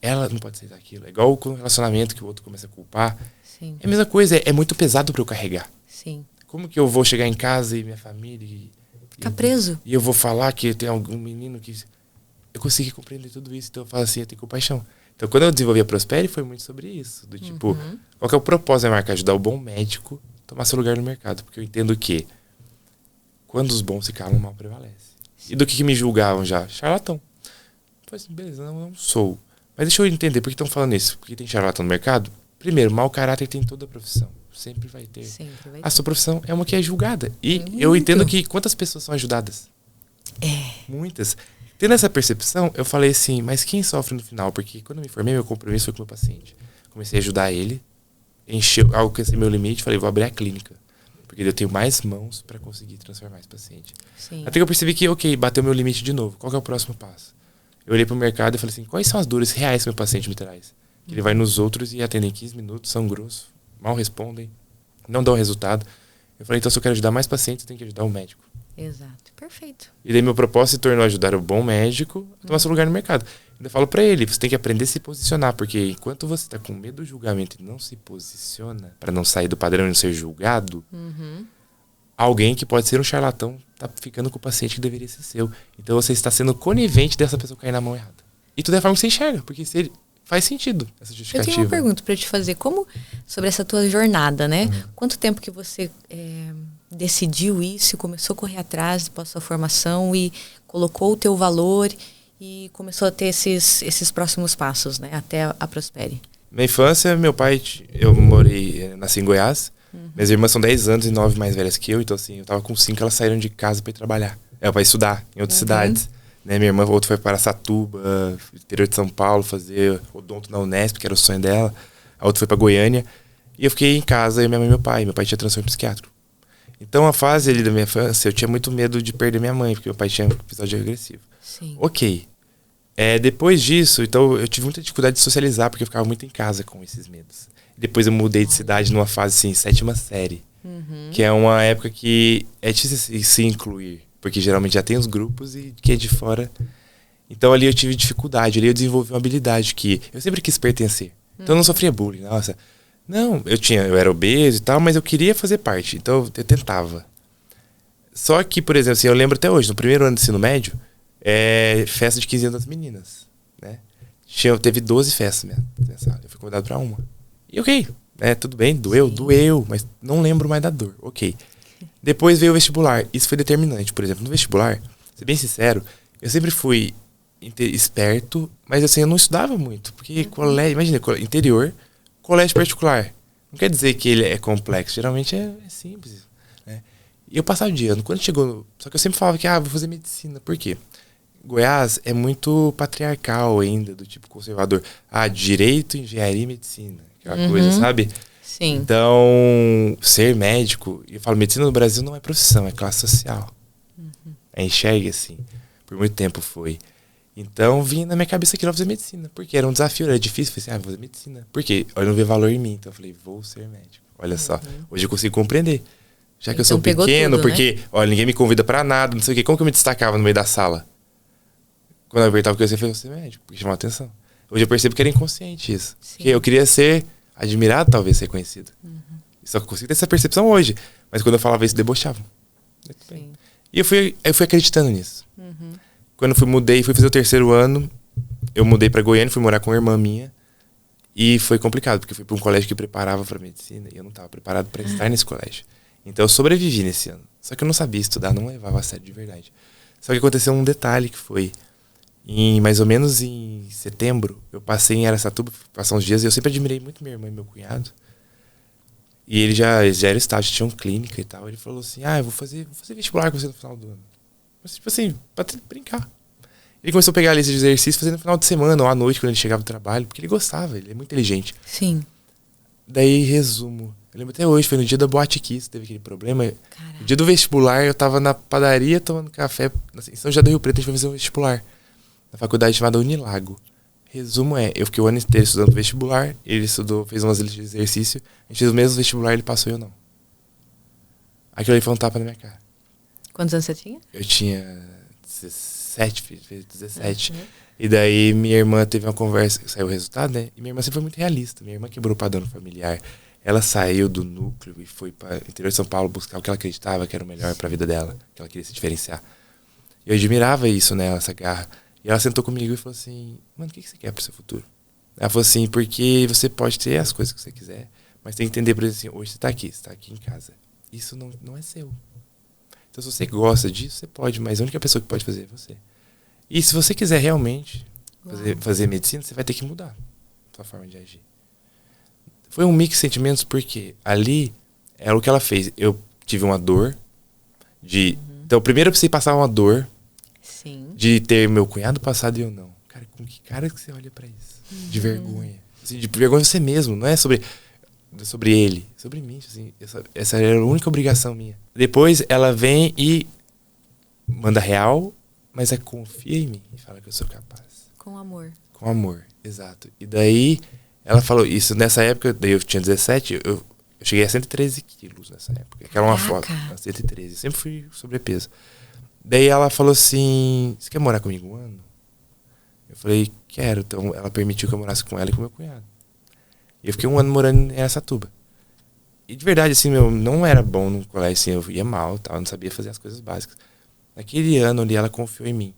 ela não pode aceitar aquilo. É igual com o relacionamento que o outro começa a culpar. Sim. É a mesma coisa, é muito pesado para eu carregar. Sim. Como que eu vou chegar em casa e minha família... Fica preso. E eu vou falar que tem algum menino que... Eu consegui compreender tudo isso, então eu falo assim, eu tenho compaixão. Então, quando eu desenvolvi a Prospere, foi muito sobre isso. Do tipo, qual que é o propósito da marca? Ajudar o bom médico a tomar seu lugar no mercado. Porque eu entendo que quando os bons se calam, o mal prevalece. E do que me julgavam já? Charlatão. Eu falei assim, beleza, não sou. Mas deixa eu entender, por que estão falando isso? Porque tem charlatão no mercado? Primeiro, mau caráter tem em toda a profissão. Sempre vai ter. Sempre vai ter. A sua profissão é uma que é julgada. E eu entendo que quantas pessoas são ajudadas? Muitas. Tendo essa percepção, eu falei assim, mas quem sofre no final? Porque quando eu me formei, meu compromisso foi com o meu paciente. Comecei a ajudar ele, alcancei meu limite, falei, vou abrir a clínica. Porque eu tenho mais mãos para conseguir transformar esse paciente. Sim. Até que eu percebi que, bateu meu limite de novo. Qual que é o próximo passo? Eu olhei pro mercado e falei assim, quais são as dores reais que meu paciente me traz? Que ele vai nos outros e atendem em 15 minutos, são grossos, mal respondem, não dão resultado. Eu falei, então se eu quero ajudar mais pacientes, eu tenho que ajudar o médico. Exato. Perfeito. E daí meu propósito se tornou ajudar o bom médico a tomar seu lugar no mercado. Eu falo pra ele, você tem que aprender a se posicionar, porque enquanto você tá com medo do julgamento e não se posiciona, para não sair do padrão e não ser julgado, alguém que pode ser um charlatão tá ficando com o paciente que deveria ser seu. Então você está sendo conivente dessa pessoa cair na mão errada. E tudo é a forma que você enxerga, porque se faz sentido essa justificativa. Eu tenho uma pergunta para te fazer. Como, sobre essa tua jornada, né? Quanto tempo que você decidiu isso, começou a correr atrás da sua formação e colocou o teu valor e começou a ter esses próximos passos, né? Até a Prospere. Minha infância, meu pai, nasci em Goiás. Minhas irmãs são 10 anos e 9 mais velhas que eu. Então, assim, eu tava com 5, elas saíram de casa pra ir trabalhar. Pra estudar em outras cidades. Né? Minha irmã, outra foi para Araçatuba, interior de São Paulo, fazer odonto na Unesp, que era o sonho dela. A outra foi pra Goiânia. E eu fiquei em casa, eu, minha mãe e meu pai. Meu pai tinha transtorno psiquiátrico. Então, a fase ali da minha infância, eu tinha muito medo de perder minha mãe, porque meu pai tinha um episódio agressivo. Sim. Ok. Depois disso, então, eu tive muita dificuldade de socializar, porque eu ficava muito em casa com esses medos. Depois eu mudei de cidade numa fase, assim, 7ª série. Que é uma época que é difícil se incluir. Porque geralmente já tem os grupos e quem é de fora... Então ali eu tive dificuldade. Ali eu desenvolvi uma habilidade que eu sempre quis pertencer. Então eu não sofria bullying. Nossa. Não, eu era obeso e tal, mas eu queria fazer parte. Então eu tentava. Só que, por exemplo, assim, eu lembro até hoje, no primeiro ano do ensino médio, festa de 15 anos das meninas. Né? Teve 12 festas nessa sala. Eu fui convidado pra uma. E ok, tudo bem, doeu, mas não lembro mais da dor, ok. Depois veio o vestibular, isso foi determinante. Por exemplo, no vestibular, ser bem sincero, eu sempre fui esperto, mas assim, eu não estudava muito. Porque colégio, imagina, interior, colégio particular. Não quer dizer que ele é complexo, geralmente é simples. Né? E eu passava de ano, quando chegou... Só que eu sempre falava que, vou fazer medicina. Por quê? Goiás é muito patriarcal ainda, do tipo conservador. Direito, engenharia e medicina. Aquela coisa, sabe? Sim. Então, ser médico... Eu falo, medicina no Brasil não é profissão, é classe social. Enxergue assim. Por muito tempo foi. Então, vinha na minha cabeça que eu ia fazer medicina. Porque era um desafio, era difícil. Eu falei assim, vou fazer medicina. Por quê? Eu não vi valor em mim. Então, eu falei, vou ser médico. Olha só. Hoje eu consigo compreender. Já que eu sou pequeno, tudo, porque, né? Ninguém me convida pra nada, não sei o quê. Como que eu me destacava no meio da sala? Quando eu apertava o que eu falei, vou ser médico. Porque chamava atenção. Hoje eu percebo que era inconsciente isso. Sim. Porque eu queria ser admirado, talvez, ser conhecido. Só que eu consigo ter essa percepção hoje. Mas quando eu falava isso, debochavam. Sim. E eu fui acreditando nisso. Quando eu mudei, fui fazer o 3º ano, eu mudei pra Goiânia, fui morar com uma irmã minha. E foi complicado, porque eu fui pra um colégio que preparava pra medicina e eu não estava preparado para estar nesse colégio. Então eu sobrevivi nesse ano. Só que eu não sabia estudar, não levava a sério de verdade. Só que aconteceu um detalhe que foi... mais ou menos em setembro, eu passei em Araçatuba, passar uns dias, e eu sempre admirei muito minha irmã e meu cunhado. E ele já era estágio, tinha uma clínica e tal. Ele falou assim, eu vou fazer vestibular com você no final do ano. Mas tipo assim, pra brincar. Ele começou a pegar a lista de exercícios, fazendo no final de semana ou à noite, quando ele chegava do trabalho, porque ele gostava, ele é muito inteligente. Sim. Daí, resumo. Eu lembro até hoje, foi no dia da Boate Kiss, teve aquele problema. Caraca. No dia do vestibular, eu tava na padaria tomando café, em São José do Rio Preto, a gente foi fazer um vestibular. Na faculdade chamada Unilago. Resumo eu fiquei o ano inteiro estudando vestibular, ele estudou, fez umas listas de exercício, a gente fez o mesmo vestibular, ele passou e eu não. Aquilo ali foi um tapa na minha cara. Quantos anos você tinha? Eu tinha 17. E daí minha irmã teve uma conversa, saiu o resultado, né? E minha irmã sempre foi muito realista, minha irmã quebrou o padrão familiar. Ela saiu do núcleo e foi para o interior de São Paulo buscar o que ela acreditava que era o melhor para a vida dela, que ela queria se diferenciar. Eu admirava isso nela, essa garra. E ela sentou comigo e falou assim, mano, o que você quer pro seu futuro? Ela falou assim, porque você pode ter as coisas que você quiser, mas tem que entender, por exemplo, assim, hoje você tá aqui em casa. Isso não é seu. Então se você gosta disso, você pode, mas a única pessoa que pode fazer é você. E se você quiser realmente fazer medicina, você vai ter que mudar a sua forma de agir. Foi um mix de sentimentos, porque ali era o que ela fez. Eu tive uma dor Então primeiro eu precisei passar uma dor. Sim. De ter meu cunhado passado e eu não. Cara, com que cara que você olha pra isso? De vergonha. Assim, de vergonha você mesmo, não é sobre ele, sobre mim. Assim, essa era a única obrigação minha. Depois ela vem e manda real, mas confia em mim e fala que eu sou capaz. Com amor. Com amor, exato. E daí ela falou isso. Nessa época, daí eu tinha 17, eu cheguei a 113 quilos nessa época. Que era uma foto. 113. Eu sempre fui sobrepeso. Daí ela falou assim, você quer morar comigo um ano? Eu falei, quero. Então ela permitiu que eu morasse com ela e com meu cunhado. E eu fiquei um ano morando em Araçatuba. E de verdade, assim, eu não era bom no colégio, assim, eu ia mal, tal, não sabia fazer as coisas básicas. Naquele ano ali, ela confiou em mim.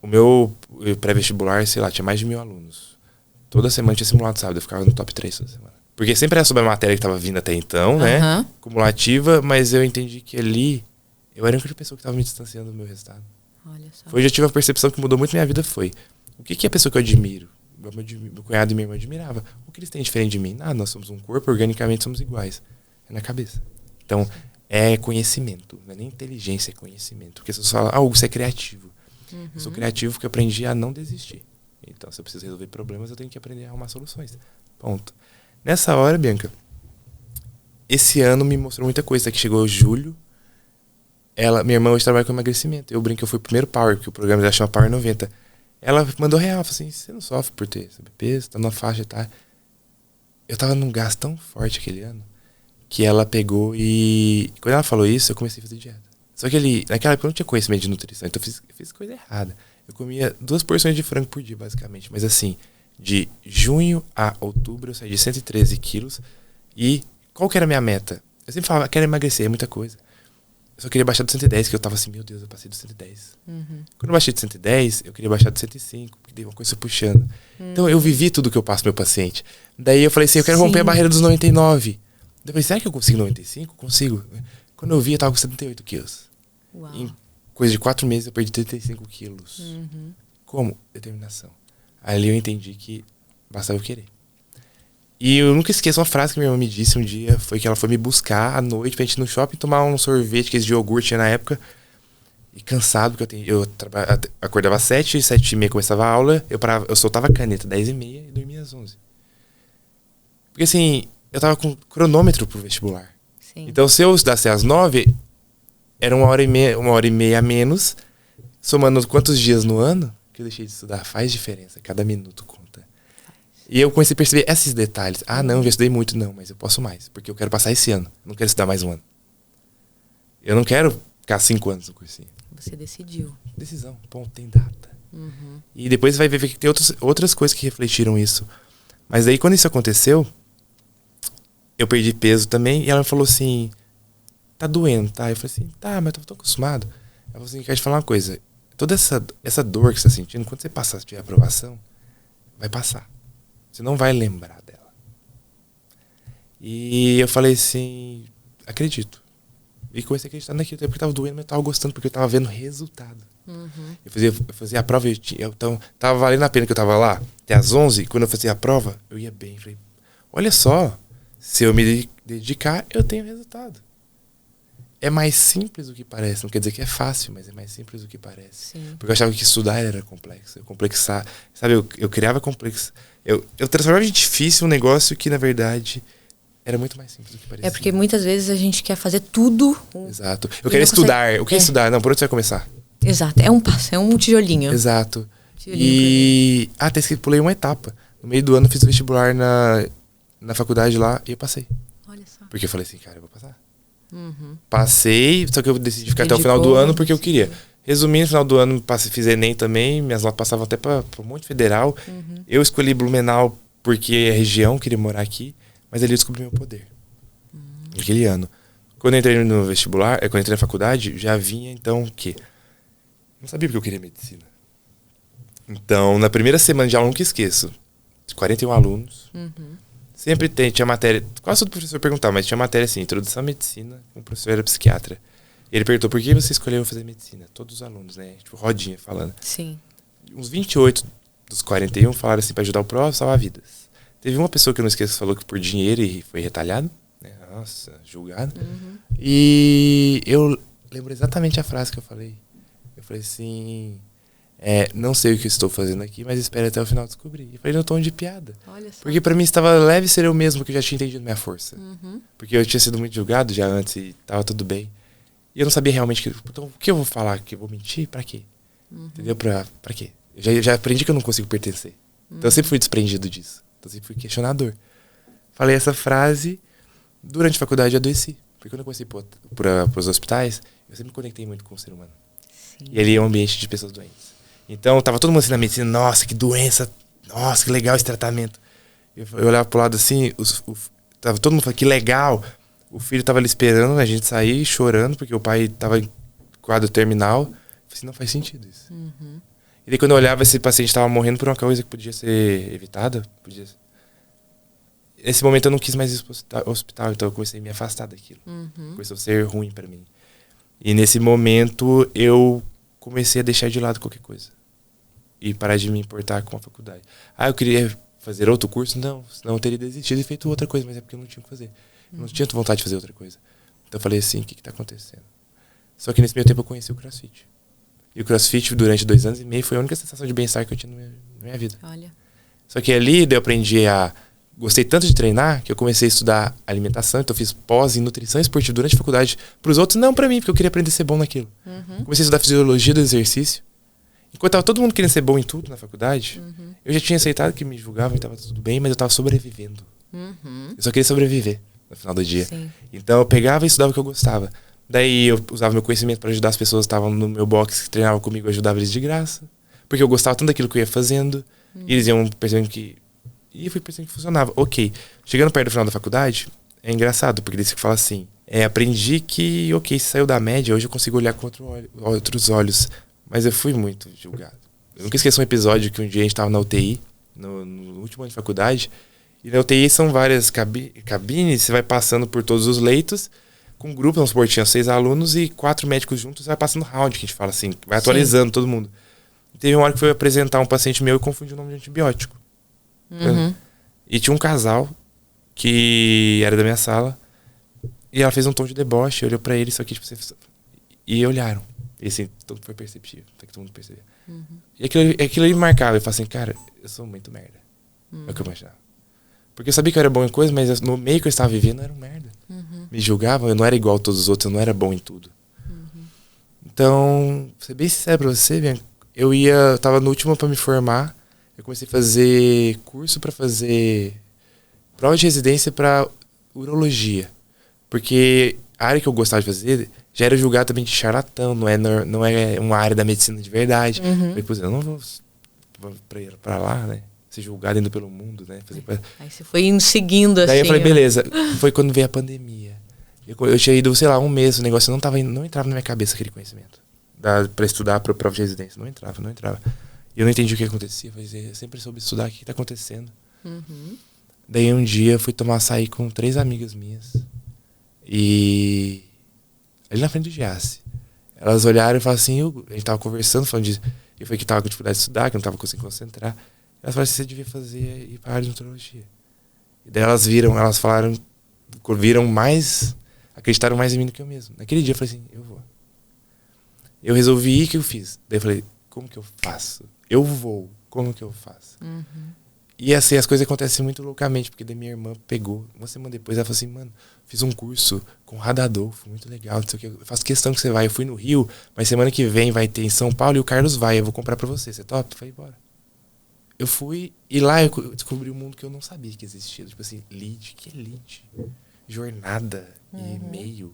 O meu pré-vestibular, sei lá, tinha mais de 1.000 alunos. Toda semana tinha simulado sábado, eu ficava no top 3 toda semana. Porque sempre era sobre a matéria que estava vindo até então, né? Cumulativa, mas eu entendi que ali eu era a única pessoa que estava me distanciando do meu resultado. Olha só. Foi, eu já tive uma percepção que mudou muito minha vida, foi. O que é a pessoa que eu admiro? Meu cunhado e minha irmã admirava. O que eles têm diferente de mim? Nada, nós somos um corpo, organicamente somos iguais. É na cabeça. Então, é conhecimento. Não é nem inteligência, é conhecimento. Porque se você fala, você é criativo. Eu sou criativo porque eu aprendi a não desistir. Então, se eu preciso resolver problemas, eu tenho que aprender a arrumar soluções. Ponto. Nessa hora, Bianca, esse ano me mostrou muita coisa. Que chegou julho, minha irmã hoje trabalha com emagrecimento. Eu brinco que eu fui o primeiro Power, que o programa já chama Power 90. Ela mandou real, falou assim, você não sofre por ter sobrepeso, tá numa faixa, tá? Eu tava num gasto tão forte aquele ano, que ela pegou e... Quando ela falou isso, eu comecei a fazer dieta. Só que naquela época eu não tinha conhecimento de nutrição, então eu fiz coisa errada. Eu comia 2 porções de frango por dia, basicamente. Mas assim, de junho a outubro eu saí de 113 quilos. E qual que era a minha meta? Eu sempre falava, quero emagrecer, é muita coisa. Eu só queria baixar do 110, que eu tava assim, meu Deus, eu passei do 110. Quando eu baixei do 110, eu queria baixar do 105, porque dei uma coisa puxando. Então eu vivi tudo que eu passo pro meu paciente. Daí eu falei assim, eu quero romper a barreira dos 99. Daí eu falei, será que eu consigo 95? Consigo. Quando eu vi, eu tava com 78 quilos. Uau. Em coisa de 4 meses, eu perdi 35 quilos. Como? Determinação. Ali eu entendi que bastava eu querer. E eu nunca esqueço uma frase que minha irmã me disse um dia, foi que ela foi me buscar à noite pra gente ir no shopping tomar um sorvete, que esse de iogurte tinha na época. E cansado, porque eu acordava às 7, 7h30 começava a aula, eu soltava a caneta às 10h30 e dormia às 11. Porque assim, eu tava com cronômetro pro vestibular. Sim. Então se eu estudasse às 9, era 1h30 a menos, somando quantos dias no ano que eu deixei de estudar. Faz diferença, cada minuto conta. E eu comecei a perceber esses detalhes. Não, já estudei muito. Não, mas eu posso mais. Porque eu quero passar esse ano. Eu não quero estudar mais um ano. Eu não quero ficar 5 anos no cursinho. Você decidiu. Decisão. Ponto. Tem data. E depois vai ver que tem outras coisas que refletiram isso. Mas aí, quando isso aconteceu, eu perdi peso também. E ela falou assim, tá doendo, tá? Eu falei assim, tá, mas eu tô acostumado. Ela falou assim, quero te falar uma coisa. Toda essa dor que você tá sentindo, quando você passar de aprovação, vai passar. Você não vai lembrar dela. E eu falei assim, acredito. E comecei a acreditar naquilo, porque tava doendo, mas eu tava gostando, porque eu tava vendo resultado. Eu fazia a prova, então tava valendo a pena que eu tava lá, até às 11, quando eu fazia a prova, eu ia bem. Falei, olha só, se eu me dedicar, eu tenho resultado. É mais simples do que parece. Não quer dizer que é fácil, mas é mais simples do que parece. Sim. Porque eu achava que estudar era complexo. Sabe, eu criava complexo. Eu transformava de difícil um negócio que, na verdade, era muito mais simples do que parecia. É porque muitas vezes a gente quer fazer tudo. Exato. Eu quero estudar. Consegue... O que é estudar? Não, por onde você vai começar? Exato. É um passo, é um tijolinho. Exato. Tijolinho até que pulei uma etapa. No meio do ano eu fiz o vestibular na faculdade lá e eu passei. Olha só. Porque eu falei assim, cara, eu vou passar. Passei, só que eu decidi ficar até o final do ano porque eu queria. Resumindo, no final do ano fiz Enem também, minhas notas passavam até para um monte federal. Eu escolhi Blumenau porque é região, queria morar aqui, mas ali eu descobri meu poder. Naquele ano. Quando eu entrei no vestibular, quando eu entrei na faculdade, já vinha então o quê? Não sabia porque eu queria medicina. Então, na primeira semana de aula, nunca esqueço. 41 alunos. Sempre tinha matéria, quase todo professor perguntava, mas tinha matéria assim, introdução à medicina, o professor era psiquiatra. E ele perguntou, por que você escolheu fazer medicina? Todos os alunos, né? Tipo, rodinha falando. Sim. Uns 28 dos 41 falaram assim, pra ajudar o próximo, salvar vidas. Teve uma pessoa que eu não esqueço que falou que por dinheiro e foi retalhado. Né? Nossa, julgado. E eu lembro exatamente a frase que eu falei. Eu falei assim... não sei o que estou fazendo aqui, mas espero até o final descobrir. Eu falei no tom de piada. Olha só. Porque pra mim estava leve ser eu mesmo, que eu já tinha entendido minha força. Porque eu tinha sido muito julgado já antes e tava tudo bem. E eu não sabia realmente então, o que eu vou falar, que eu vou mentir, pra quê? Entendeu? Pra quê? Eu já aprendi que eu não consigo pertencer. Então eu sempre fui desprendido disso. Então eu sempre fui questionador. Falei essa frase, durante a faculdade eu adoeci. Porque quando eu comecei pros hospitais, eu sempre me conectei muito com o ser humano. Sim. E ali é um ambiente de pessoas doentes. Então, tava todo mundo assim na medicina, nossa, que doença, nossa, que legal esse tratamento. Eu olhava pro lado assim, tava todo mundo falando que legal. O filho tava ali esperando a gente sair, chorando, porque o pai tava em quadro terminal. Eu falei assim, não faz sentido isso. E daí quando eu olhava, esse paciente tava morrendo por uma coisa que podia ser evitada. Nesse momento eu não quis mais ir pro hospital, então eu comecei a me afastar daquilo. Começou a ser ruim pra mim. E nesse momento eu comecei a deixar de lado qualquer coisa. E parar de me importar com a faculdade. Eu queria fazer outro curso? Não, senão eu teria desistido e feito outra coisa, mas é porque eu não tinha o que fazer. Eu não tinha vontade de fazer outra coisa. Então eu falei assim, o que tá acontecendo? Só que nesse meio tempo eu conheci o CrossFit. E o CrossFit durante 2 anos e meio foi a única sensação de bem-estar que eu tinha na minha vida. Olha. Só que ali eu aprendi gostei tanto de treinar que eu comecei a estudar alimentação, então eu fiz pós em nutrição esportiva durante a faculdade. Para os outros, não para mim, porque eu queria aprender a ser bom naquilo. Comecei a estudar fisiologia do exercício. Enquanto tava todo mundo querendo ser bom em tudo na faculdade, eu já tinha aceitado que me julgavam e estava tudo bem, mas eu estava sobrevivendo. Eu só queria sobreviver no final do dia. Sim. Então eu pegava e estudava o que eu gostava. Daí eu usava meu conhecimento para ajudar as pessoas que estavam no meu box, que treinavam comigo, eu ajudava eles de graça. Porque eu gostava tanto daquilo que eu ia fazendo. E eles iam percebendo que... E eu fui percebendo que funcionava. Ok. Chegando perto do final da faculdade, é engraçado, porque eles falam assim, aprendi que, ok, se saiu da média, hoje eu consigo olhar com outros olhos. Mas eu fui muito julgado. Eu nunca esqueço um episódio que um dia a gente estava na UTI, no último ano de faculdade, e na UTI são várias cabines, você vai passando por todos os leitos, com um grupo, vamos supor, tinha 6 alunos e 4 médicos juntos, vai passando round, que a gente fala assim, vai atualizando todo mundo. Teve uma hora que foi apresentar um paciente meu e confundi o nome de antibiótico. E tinha um casal que era da minha sala e ela fez um tom de deboche, olhou pra ele, só que tipo, e olharam. E assim, todo foi perceptível, até que todo mundo percebia. E aquilo me marcava, eu falei assim, cara, eu sou muito merda. É o que eu imaginava. Porque eu sabia que eu era bom em coisas, mas no meio que eu estava vivendo eu era um merda. Me julgavam, eu não era igual a todos os outros, eu não era bom em tudo. Então, pra ser bem sincero pra você, Bianca, eu tava no último pra me formar, eu comecei a fazer curso pra fazer prova de residência pra urologia. Porque a área que eu gostava de fazer já era julgada também de charlatão, não é uma área da medicina de verdade. Eu falei, eu não vou pra lá, né? Ser julgado indo pelo mundo, né? Aí você foi indo seguindo assim. Daí eu falei, beleza. Foi quando veio a pandemia. Eu tinha ido, sei lá, um mês, o negócio não entrava na minha cabeça aquele conhecimento. Pra estudar pra prova de residência. Não entrava. E eu não entendi o que acontecia. Eu sempre soube estudar, o que tá acontecendo. Daí um dia eu fui tomar açaí com 3 amigas minhas. E... ali na frente do Giasse. Elas olharam e falaram assim, a gente tava conversando, falando disso. Eu falei que tava com dificuldade de estudar, que não tava conseguindo concentrar. Elas falaram assim, você devia ir pra área de nutrologia. E daí elas falaram, acreditaram mais em mim do que eu mesmo. Naquele dia eu falei assim, eu vou. Eu resolvi ir, o que eu fiz? Daí eu falei, como que eu faço? Eu vou, como que eu faço? E assim, as coisas acontecem muito loucamente, porque daí minha irmã pegou, uma semana depois, ela falou assim, mano, fiz um curso com o Radadolfo, muito legal, não sei o que, eu faço questão que você vai. Eu fui no Rio, mas semana que vem vai ter em São Paulo e o Carlos vai, eu vou comprar pra você topa? Eu falei, bora. Eu fui, e lá eu descobri um mundo que eu não sabia que existia. Tipo assim, lead, que é lead? Jornada e e-mail.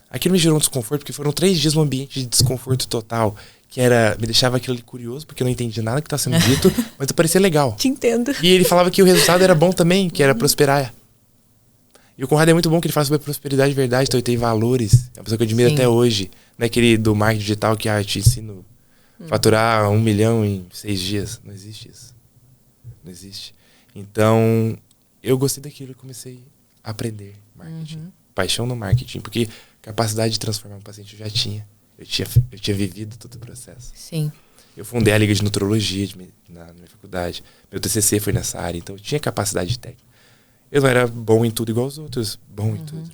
Aquilo me gerou um desconforto, porque foram 3 dias num ambiente de desconforto total, que me deixava aquilo ali curioso, porque eu não entendia nada que estava sendo dito, mas parecia legal. Te entendo. E ele falava que o resultado era bom também, que era prosperar. E o Conrado é muito bom, que ele fala sobre prosperidade de verdade, então ele tem valores. É uma pessoa que eu admiro até hoje. Não é aquele do marketing digital que te ensina faturar 1 milhão em 6 dias. Não existe isso. Não existe. Então, eu gostei daquilo e comecei a aprender marketing. Paixão no marketing, porque capacidade de transformar um paciente eu já tinha. Eu tinha vivido todo o processo. Sim. Eu fundei a Liga de Nutrologia na minha faculdade. Meu TCC foi nessa área, então eu tinha capacidade técnica. Eu não era bom em tudo igual aos outros, bom em tudo.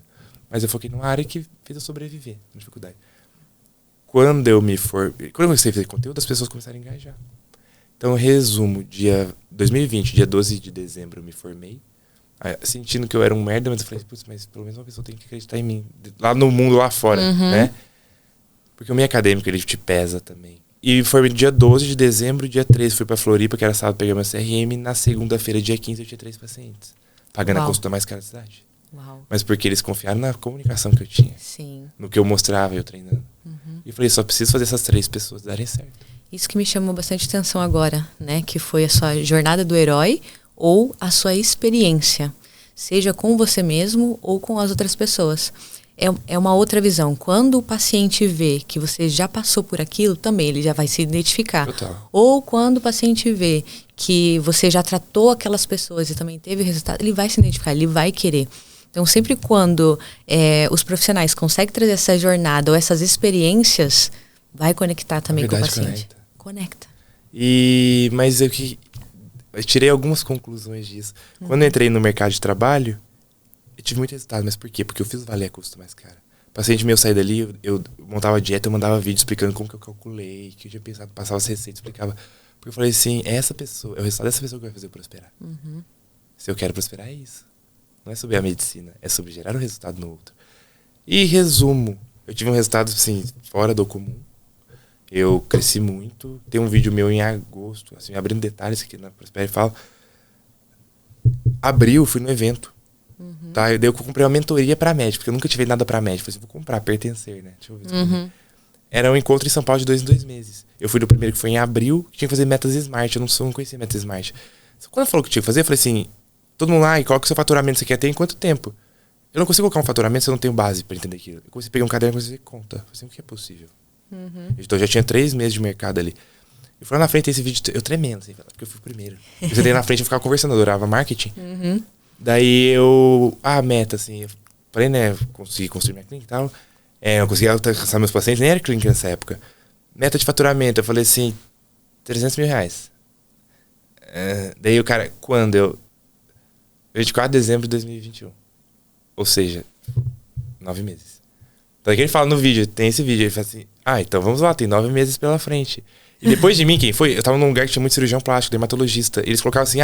Mas eu foquei numa área que fez eu sobreviver na dificuldade. Quando eu comecei a fazer conteúdo, as pessoas começaram a engajar. Então, resumo, 2020, dia 12 de dezembro, eu me formei. Sentindo que eu era um merda, mas eu falei, putz, mas pelo menos uma pessoa tem que acreditar em mim. Lá no mundo, lá fora, né? Porque o meio acadêmico, ele te pesa também. E formei dia 12 de dezembro, dia 13 fui pra Floripa, que era sábado, peguei meu CRM. Na segunda-feira, dia 15, eu tinha 3 pacientes. Pagando a consulta mais cara da cidade. Mas porque eles confiaram na comunicação que eu tinha. Sim. No que eu mostrava, eu treinando. E eu falei, só preciso fazer essas 3 pessoas darem certo. Isso que me chamou bastante atenção agora, né? Que foi a sua jornada do herói ou a sua experiência. seja com você mesmo ou com as outras pessoas. É uma outra visão. Quando o paciente vê que você já passou por aquilo, também ele já vai se identificar. Total. Ou quando o paciente vê que você já tratou aquelas pessoas e também teve resultado, ele vai se identificar, ele vai querer. Então, sempre quando os profissionais conseguem trazer essa jornada ou essas experiências, vai conectar também com o paciente. Conecta. Mas eu tirei algumas conclusões disso. Quando eu entrei no mercado de trabalho, eu tive muito resultado. Mas por quê? Porque eu fiz valer a custo mais caro. O paciente meu sair dali, eu montava dieta, eu mandava vídeo explicando como que eu calculei, que eu tinha pensado, passava as receitas, explicava. Porque eu falei assim, essa pessoa, é o resultado dessa pessoa que vai fazer eu prosperar. Se eu quero prosperar, é isso. Não é sobre a medicina, é sobre gerar um resultado no outro. E resumo, eu tive um resultado assim, fora do comum. Eu cresci muito. Tem um vídeo meu em agosto, assim, abrindo detalhes aqui na Prospere, falo. Abril, fui no evento. Tá? Eu comprei uma mentoria pra médico, porque eu nunca tive nada pra médico. Falei assim, vou comprar, pertencer, né? Deixa eu ver. Era um encontro em São Paulo de 2 em 2 meses. Eu fui no primeiro que foi em abril, que tinha que fazer metas Smart. Eu não conhecia metas Smart. Quando falou que tinha que fazer, eu falei assim, todo mundo lá, e coloca o seu faturamento que você quer ter em quanto tempo? Eu não consigo colocar um faturamento se eu não tenho base pra entender aquilo. Eu comecei a pegar um caderno e comecei a fazer conta. Eu falei assim, o que é possível? Então eu já tinha 3 meses de mercado ali. Eu fui lá na frente desse vídeo, eu tremendo, assim, porque eu fui o primeiro. Eu sentei na frente e ficava conversando, eu adorava marketing. Daí a meta, assim, eu falei, né, consegui construir minha clínica e tal. Eu consegui alcançar meus pacientes, nem era clínica nessa época. Meta de faturamento, eu falei assim, 300 mil reais. Daí o cara, quando 24 de dezembro de 2021. Ou seja, 9 meses. Então aqui ele fala no vídeo, tem esse vídeo, ele fala assim, então vamos lá, tem 9 meses pela frente. E depois de mim, quem foi? Eu tava num lugar que tinha muito cirurgião plástico, dermatologista. Eles colocavam assim,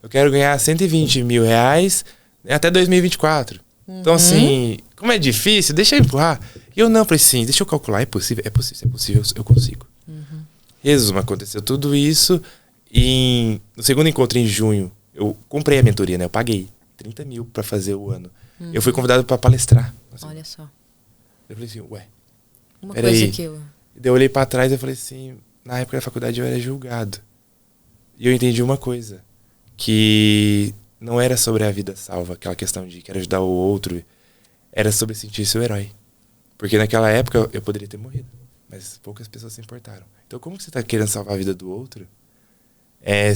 eu quero ganhar 120 mil reais até 2024. Então assim, como é difícil, deixa eu empurrar. E eu não, falei assim, deixa eu calcular, é possível, eu consigo. Resumo, aconteceu tudo isso. E no segundo encontro em junho, eu comprei a mentoria, né? Eu paguei 30 mil pra fazer o ano. Eu fui convidado pra palestrar. Assim. Olha só. Eu falei assim, uma coisa que eu... Daí eu olhei pra trás e falei assim, na época da faculdade eu era julgado. E eu entendi uma coisa, que não era sobre a vida salva, aquela questão de quero ajudar o outro, era sobre sentir-se o herói. Porque naquela época eu poderia ter morrido, mas poucas pessoas se importaram. Então como que você tá querendo salvar a vida do outro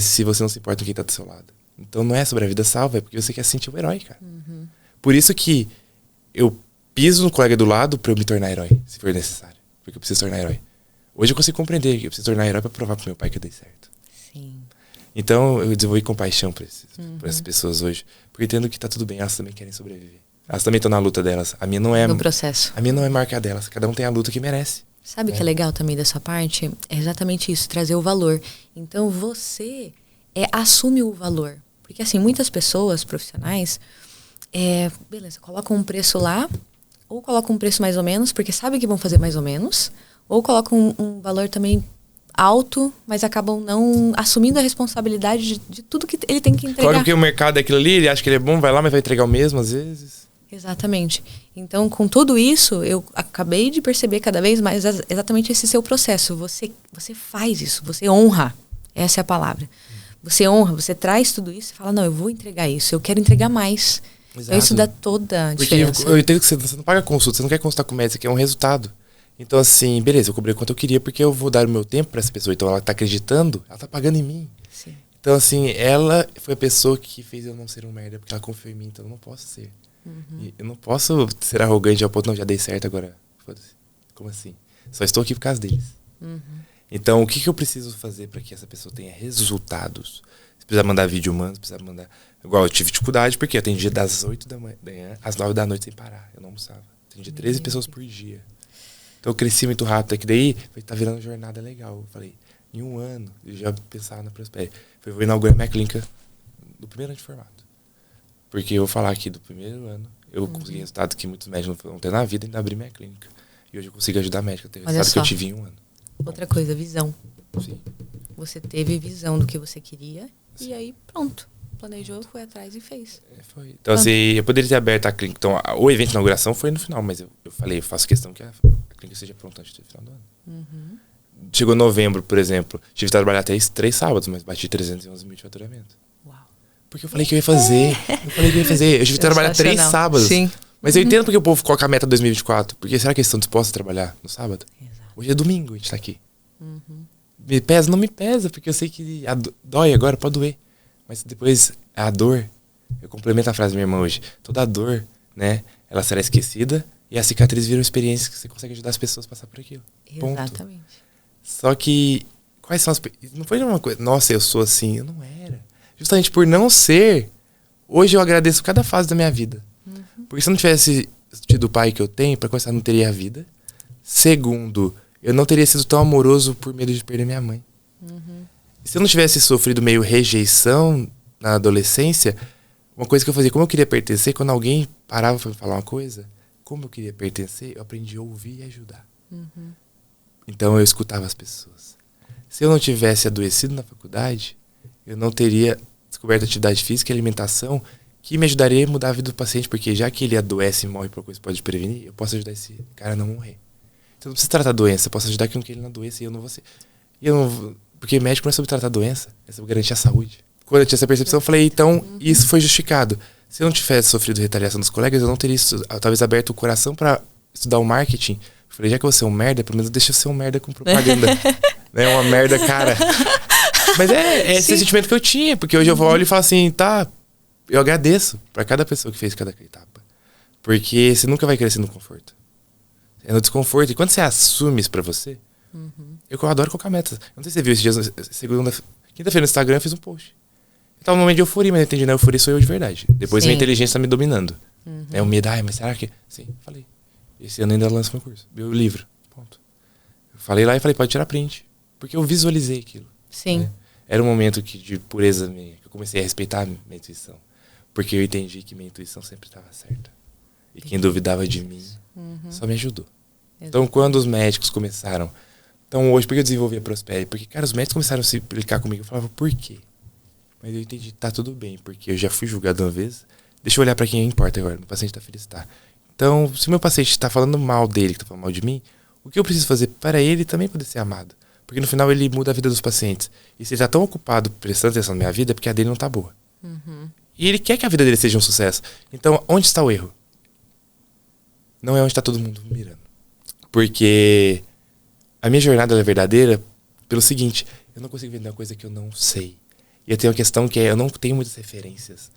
se você não se importa com quem tá do seu lado? Então não é sobre a vida salva, é porque você quer se sentir o herói, cara. Por isso que eu piso no colega do lado pra eu me tornar herói, se for necessário. Porque eu preciso tornar herói. Hoje eu consigo compreender que eu preciso tornar herói pra provar pro meu pai que eu dei certo. Sim. Então eu desenvolvi compaixão pra essas pessoas hoje. Porque eu entendo que tá tudo bem, elas também querem sobreviver. Elas também estão na luta delas. A minha não é... No processo. A minha não é marca delas. Cada um tem a luta que merece. Sabe o que é legal também dessa parte? É exatamente isso, trazer o valor. Então você assume o valor. Porque assim, muitas pessoas profissionais, beleza, colocam um preço lá, ou colocam um preço mais ou menos, porque sabem que vão fazer mais ou menos, ou colocam um valor também alto, mas acabam não assumindo a responsabilidade de tudo que ele tem que entregar. Claro que o mercado é aquilo ali, ele acha que ele é bom, vai lá, mas vai entregar o mesmo às vezes. Exatamente. Então, com tudo isso, eu acabei de perceber cada vez mais exatamente esse seu processo. Você faz isso, você honra. Essa é a palavra. Você honra, você traz tudo isso e fala, não, eu vou entregar isso, eu quero entregar mais. Exato. Então, isso dá toda a diferença. Porque eu entendo que você não paga consulta, você não quer consultar com o médico, você quer um resultado. Então, assim, beleza, eu cobrei quanto eu queria, porque eu vou dar o meu tempo pra essa pessoa. Então, ela tá acreditando, ela tá pagando em mim. Sim. Então, assim, ela foi a pessoa que fez eu não ser um merda, porque ela confiou em mim, então eu não posso ser. E eu não posso ser arrogante ao ponto, não, já dei certo agora. Foda-se. Como assim? Só estou aqui por causa deles. Então, o que eu preciso fazer para que essa pessoa tenha resultados? Você precisa mandar vídeo humano, você precisa mandar... Igual, eu tive dificuldade, porque eu atendia das 8 da manhã às 9 da noite sem parar. Eu não almoçava. Atendia 13 pessoas por dia. Então, eu cresci muito rápido. É que daí, tá virando jornada legal. Eu falei, em um ano, eu já pensava na Prospere. Eu vou inaugurar minha clínica do primeiro ano de formato. Porque eu vou falar aqui do primeiro ano, eu consegui resultados que muitos médicos não vão ter na vida, ainda abri minha clínica. E hoje eu consigo ajudar médicos a ter resultados que eu tive em um ano. Outra coisa, visão. Sim. Você teve visão do que você queria. Sim. E aí, pronto. Planejou, foi atrás e fez. Foi. Então, assim, eu poderia ter aberto a clínica. Então, o evento de inauguração foi no final, mas eu falei, eu faço questão que a clínica seja pronta antes do final do ano. Chegou novembro, por exemplo, tive que trabalhar até 3 sábados, mas bati 311 mil de faturamento. Uau. Porque eu falei que eu ia fazer. Eu falei que eu ia fazer. Eu tive que trabalhar 3 sábados. Sim. Mas eu entendo porque o povo coloca a meta 2024. Porque será que eles estão dispostos a trabalhar no sábado? Exato. Hoje é domingo, a gente tá aqui. Me pesa? Não me pesa, porque eu sei que dói agora, pode doer. Mas depois a dor, eu complemento a frase da minha irmã hoje. Toda dor, né, ela será esquecida e a cicatriz vira uma experiência que você consegue ajudar as pessoas a passar por aquilo. Exatamente. Ponto. Só que, quais são as... Não foi uma coisa, nossa, eu sou assim. Eu não era. Justamente por não ser, hoje eu agradeço cada fase da minha vida. Porque se eu não tivesse tido o pai que eu tenho, pra começar, eu não teria a vida. Segundo, eu não teria sido tão amoroso por medo de perder minha mãe. Se eu não tivesse sofrido meio rejeição na adolescência, uma coisa que eu fazia, como eu queria pertencer, quando alguém parava pra me falar uma coisa, como eu queria pertencer, eu aprendi a ouvir e ajudar. Então eu escutava as pessoas. Se eu não tivesse adoecido na faculdade, eu não teria descoberto atividade física e alimentação que me ajudaria a mudar a vida do paciente, porque já que ele adoece e morre por coisa que pode prevenir, eu posso ajudar esse cara a não morrer. Então não precisa tratar a doença, eu posso ajudar com que ele não adoeça e eu não vou ser... Porque médico não é sobre tratar a doença, é sobre garantir a saúde. Quando eu tinha essa percepção, eu falei, então isso foi justificado. Se eu não tivesse sofrido retaliação dos colegas, eu não teria talvez aberto o coração para estudar o marketing. Eu falei, já que eu vou ser um merda, pelo menos deixa eu ser um merda com propaganda. Né? Uma merda, cara. Mas é esse sentimento que eu tinha, porque hoje eu olho e falo assim, tá, eu agradeço pra cada pessoa que fez cada etapa. Porque você nunca vai crescer no conforto. É no desconforto. E quando você assume isso pra você, eu adoro colocar metas. Eu não sei se você viu esses dias, quinta-feira no Instagram eu fiz um post. Eu tava num momento de euforia, mas eu entendi, não, euforia sou eu de verdade. Depois minha inteligência tá me dominando. É o medo, mas será que... Sim, falei. Esse ano ainda lanço meu curso, meu livro, ponto. Eu falei lá e falei, pode tirar print. Porque eu visualizei aquilo. Sim. Né? Era um momento de pureza minha, que eu comecei a respeitar a minha intuição. Porque eu entendi que minha intuição sempre estava certa. E quem duvidava de mim só me ajudou. Então, quando os médicos começaram... Então, hoje, por que eu desenvolvi a Prospere? Porque, cara, os médicos começaram a se implicar comigo. Eu falava, por quê? Mas eu entendi, tá tudo bem. Porque eu já fui julgado uma vez. Deixa eu olhar pra quem importa agora. O paciente tá feliz, tá. Então, se o meu paciente tá falando mal dele, que tá falando mal de mim, o que eu preciso fazer para ele também poder ser amado? Porque no final ele muda a vida dos pacientes. E se ele tá tão ocupado prestando atenção na minha vida, é porque a dele não tá boa. E ele quer que a vida dele seja um sucesso. Então, onde está o erro? Não é onde tá todo mundo mirando. Porque a minha jornada é verdadeira pelo seguinte, eu não consigo vender uma coisa que eu não sei. E eu tenho uma questão que é, eu não tenho muitas referências.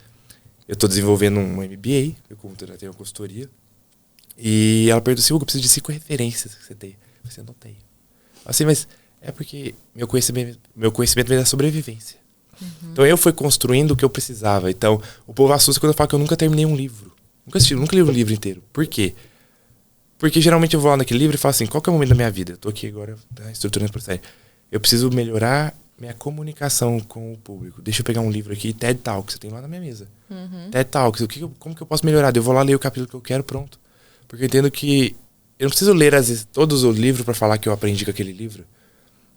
Eu tô desenvolvendo um MBA, eu tenho uma consultoria. E ela perguntou assim, Hugo, eu preciso de 5 referências que você tem. Eu falei, eu não tenho. Assim, mas é porque meu conhecimento vem da sobrevivência. Então eu fui construindo o que eu precisava. Então o povo assusta quando eu falo que eu nunca terminei um livro. Nunca li um livro inteiro. Por quê? Porque geralmente eu vou lá naquele livro e falo assim, qual que é o momento da minha vida? Eu tô aqui agora estruturando esse processo. Eu preciso melhorar minha comunicação com o público. Deixa eu pegar um livro aqui, TED Talks, eu tenho lá na minha mesa. TED Talks, como que eu posso melhorar? Eu vou lá ler o capítulo que eu quero, pronto. Porque eu entendo que eu não preciso ler todos os livros para falar que eu aprendi com aquele livro.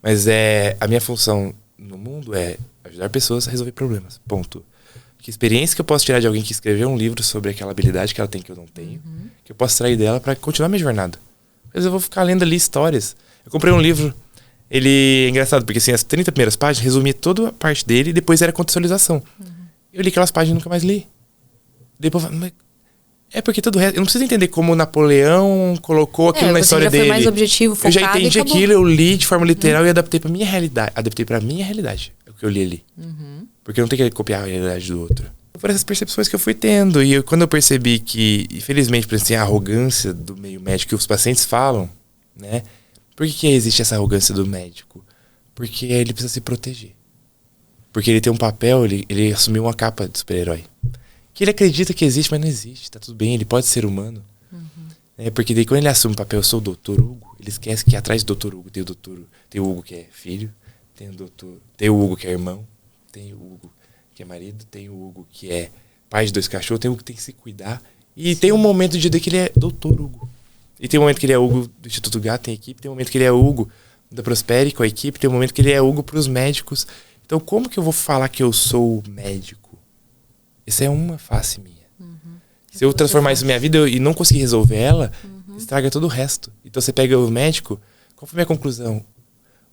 Mas a minha função no mundo é ajudar pessoas a resolver problemas, ponto. Que experiência que eu posso tirar de alguém que escreveu um livro sobre aquela habilidade que ela tem que eu não tenho, que eu posso extrair dela para continuar minha jornada. Às vezes eu vou ficar lendo ali histórias. Eu comprei um livro, ele é engraçado, porque assim, as 30 primeiras páginas resumia toda a parte dele e depois era contextualização. Eu li aquelas páginas e nunca mais li. Depois eu falei, é porque todo o resto... Eu não preciso entender como Napoleão colocou aquilo na história dele. Foi mais objetivo, focado. Eu já entendi aquilo, eu li de forma literal e adaptei pra minha realidade. Adaptei pra minha realidade, é o que eu li ali. Porque eu não tenho que copiar a realidade do outro. Por essas percepções que eu fui tendo. E quando eu percebi que, infelizmente, por exemplo, a arrogância do meio médico que os pacientes falam, né? Por que existe essa arrogância do médico? Porque ele precisa se proteger. Porque ele tem um papel, ele assumiu uma capa de super-herói. Que ele acredita que existe, mas não existe. Tá tudo bem, ele pode ser humano. Porque daí quando ele assume o papel, eu sou o Dr. Hugo, ele esquece que atrás do Dr. Hugo tem o Hugo que é filho, tem o Hugo que é irmão, tem o Hugo que é marido, tem o Hugo que é pai de 2 cachorros, tem o Hugo que tem que se cuidar. E tem um momento do dia que ele é Dr. Hugo. E tem um momento que ele é Hugo do Instituto Gato, tem equipe, tem um momento que ele é Hugo da Prospere com a equipe, tem um momento que ele é Hugo pros médicos. Então como que eu vou falar que eu sou médico? Essa é uma face minha. Se eu transformar isso na minha vida e não conseguir resolver ela, estraga todo o resto. Então você pega o médico, qual foi a minha conclusão?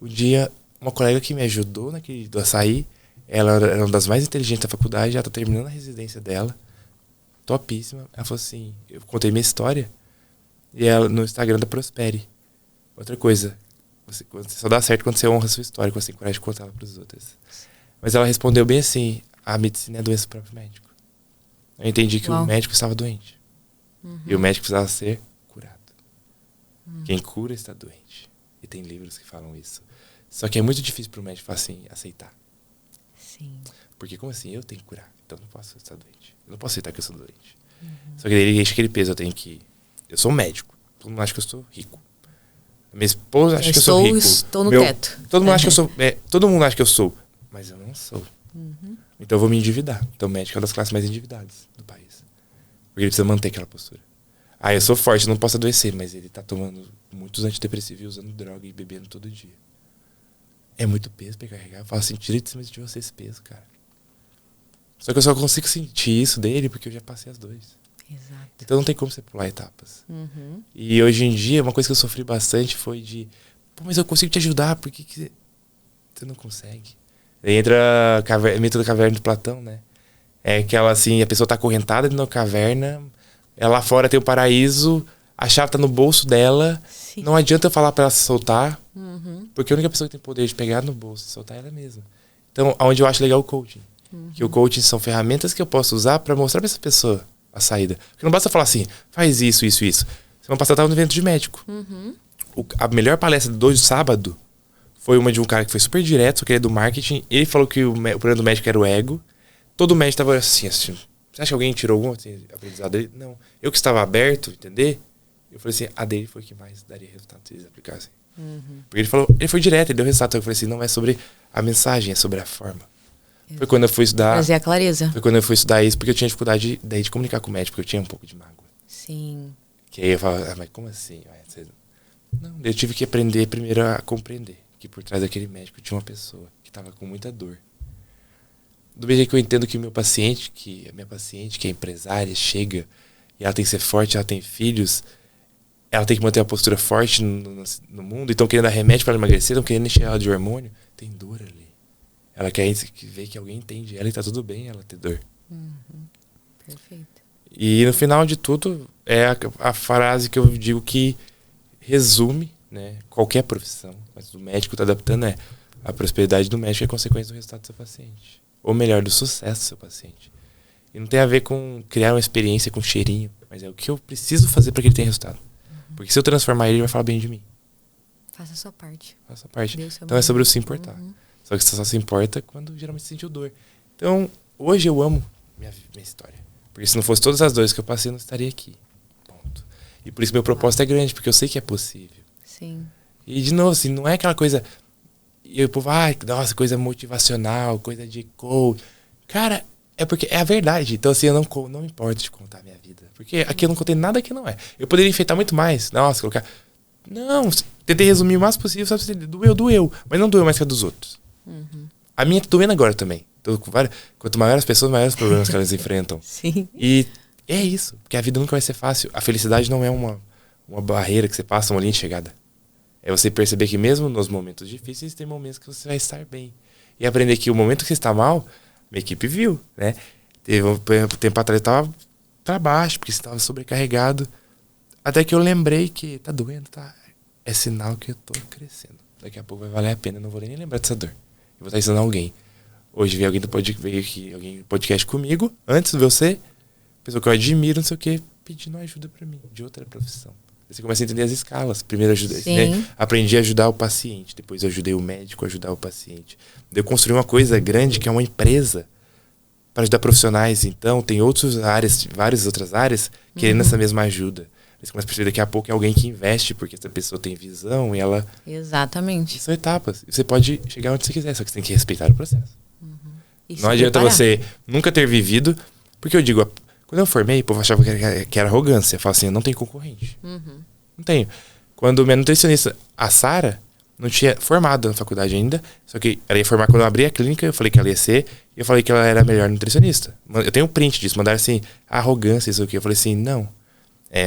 Um dia, uma colega que me ajudou naquele do açaí, Ela era uma das mais inteligentes da faculdade, já tá terminando a residência dela. Topíssima. Ela falou assim, eu contei minha história, e ela no Instagram da Prospere. Outra coisa, você só dá certo quando você honra a sua história, quando você tem coragem de contar ela pros outros. Mas ela respondeu bem assim, a medicina é a doença do próprio médico. Eu entendi que o médico estava doente. E o médico precisava ser curado. Quem cura está doente. E tem livros que falam isso. Só que é muito difícil para o médico assim, aceitar. Sim. Porque como assim? Eu tenho que curar. Então eu não posso estar doente. Eu não posso aceitar que eu sou doente. Só que daí ele enche aquele peso. Eu sou médico. Todo mundo acha que eu sou rico. Minha esposa acha que eu sou rico. Estou no teto. Todo mundo acha que eu sou. Todo mundo acha que eu sou. Mas eu não sou. Então eu vou me endividar. Então o médico é uma das classes mais endividadas do país. Porque ele precisa manter aquela postura. Eu sou forte, não posso adoecer, mas ele tá tomando muitos antidepressivos e usando droga e bebendo todo dia. É muito peso pra carregar. Eu falo assim, tira de cima de você esse peso, cara. Só que eu só consigo sentir isso dele porque eu já passei as dores. Exato. Então não tem como você pular etapas. E hoje em dia, uma coisa que eu sofri bastante foi de... Pô, mas eu consigo te ajudar, por que você não consegue? Aí entra o mito da caverna de Platão, né? É aquela assim, a pessoa tá acorrentada dentro da caverna, ela lá fora tem o paraíso, a chave tá no bolso dela, Sim. Não adianta eu falar pra ela se soltar, porque a única pessoa que tem poder de pegar no bolso e soltar é ela mesma. Então, aonde eu acho legal o coaching. Que o coaching são ferramentas que eu posso usar pra mostrar pra essa pessoa a saída. Porque não basta falar assim, faz isso, isso, isso. Semana passada eu tava no evento de médico. A melhor palestra do sábado foi uma de um cara que foi super direto, só que ele é do marketing. Ele falou que o problema do médico era o ego. Todo médico tava assim. Você acha que alguém tirou algum aprendizado dele? Não. Eu que estava aberto, entender? Eu falei assim, a dele foi o que mais daria resultado se eles aplicassem. Porque ele foi direto, ele deu resultado. Eu falei assim, não é sobre a mensagem, é sobre a forma. Foi quando eu fui estudar... Trazer a clareza. Foi quando eu fui estudar isso, porque eu tinha dificuldade de comunicar com o médico, porque eu tinha um pouco de mágoa. Sim. Que aí eu falava, mas como assim? Não, eu tive que aprender primeiro a compreender que por trás daquele médico tinha uma pessoa que estava com muita dor. Do mesmo jeito que eu entendo que a minha paciente, que é empresária, chega e ela tem que ser forte, ela tem filhos, ela tem que manter uma postura forte no mundo, e estão querendo dar remédio para ela emagrecer, estão querendo encher ela de hormônio, tem dor ali. Ela quer ver que alguém entende ela e tá tudo bem ela ter dor. Perfeito. E no final de tudo, é a frase que eu digo que resume, né, qualquer profissão, mas o médico está adaptando a prosperidade do médico é consequência do resultado do seu paciente. Ou melhor, do sucesso do seu paciente. E não tem a ver com criar uma experiência com cheirinho, mas é o que eu preciso fazer para que ele tenha resultado. Porque se eu transformar ele vai falar bem de mim. Faça a sua parte. Faça a parte. Então é sobre o se importar. Só que você só se importa quando geralmente sentiu dor. Então, hoje eu amo minha história. Porque se não fosse todas as dores que eu passei, eu não estaria aqui. Ponto. E por isso meu propósito é grande, porque eu sei que é possível. Sim. E de novo, assim, não é aquela coisa... E o povo, nossa, coisa motivacional, coisa de coach. Cara, é porque é a verdade. Então, assim, eu não me importo de contar a minha vida. Porque aqui eu não contei nada que não é. Eu poderia enfeitar muito mais. Nossa, colocar... Não, tentei resumir o mais possível, sabe? Doeu. Mas não doeu mais que a dos outros. A minha tá doendo agora também. Quanto maiores as pessoas, maiores os problemas que elas enfrentam. Sim. E é isso. Porque a vida nunca vai ser fácil. A felicidade não é uma barreira que você passa, uma linha de chegada. É você perceber que mesmo nos momentos difíceis, tem momentos que você vai estar bem. E aprender que o momento que você está mal, minha equipe viu, né? Teve um tempo atrás, eu tava pra baixo, porque você estava sobrecarregado. Até que eu lembrei que tá doendo, tá? É sinal que eu tô crescendo. Daqui a pouco vai valer a pena, eu não vou nem lembrar dessa dor. Eu vou estar ensinando alguém. Hoje veio alguém do podcast comigo, antes de você, pessoa que eu admiro, não sei o que, pedindo ajuda pra mim, de outra profissão. Você começa a entender as escalas. Primeiro né? Aprendi a ajudar o paciente, depois eu ajudei o médico a ajudar o paciente. Eu construí uma coisa grande que é uma empresa para ajudar profissionais. Então tem várias outras áreas querendo essa mesma ajuda. Você começa a perceber daqui a pouco é alguém que investe, porque essa pessoa tem visão e ela... Exatamente. São etapas. Você pode chegar onde você quiser, só que você tem que respeitar o processo. Não adianta você nunca ter vivido, porque eu digo... Quando eu formei, o povo achava que era arrogância. Eu falava assim, eu não tenho concorrente. Não tenho. Quando minha nutricionista, a Sara, não tinha formado na faculdade ainda, só que ela ia formar quando eu abri a clínica, eu falei que ela ia ser, e eu falei que ela era a melhor nutricionista. Eu tenho um print disso, mandaram assim, arrogância, isso aqui. Eu falei assim, não.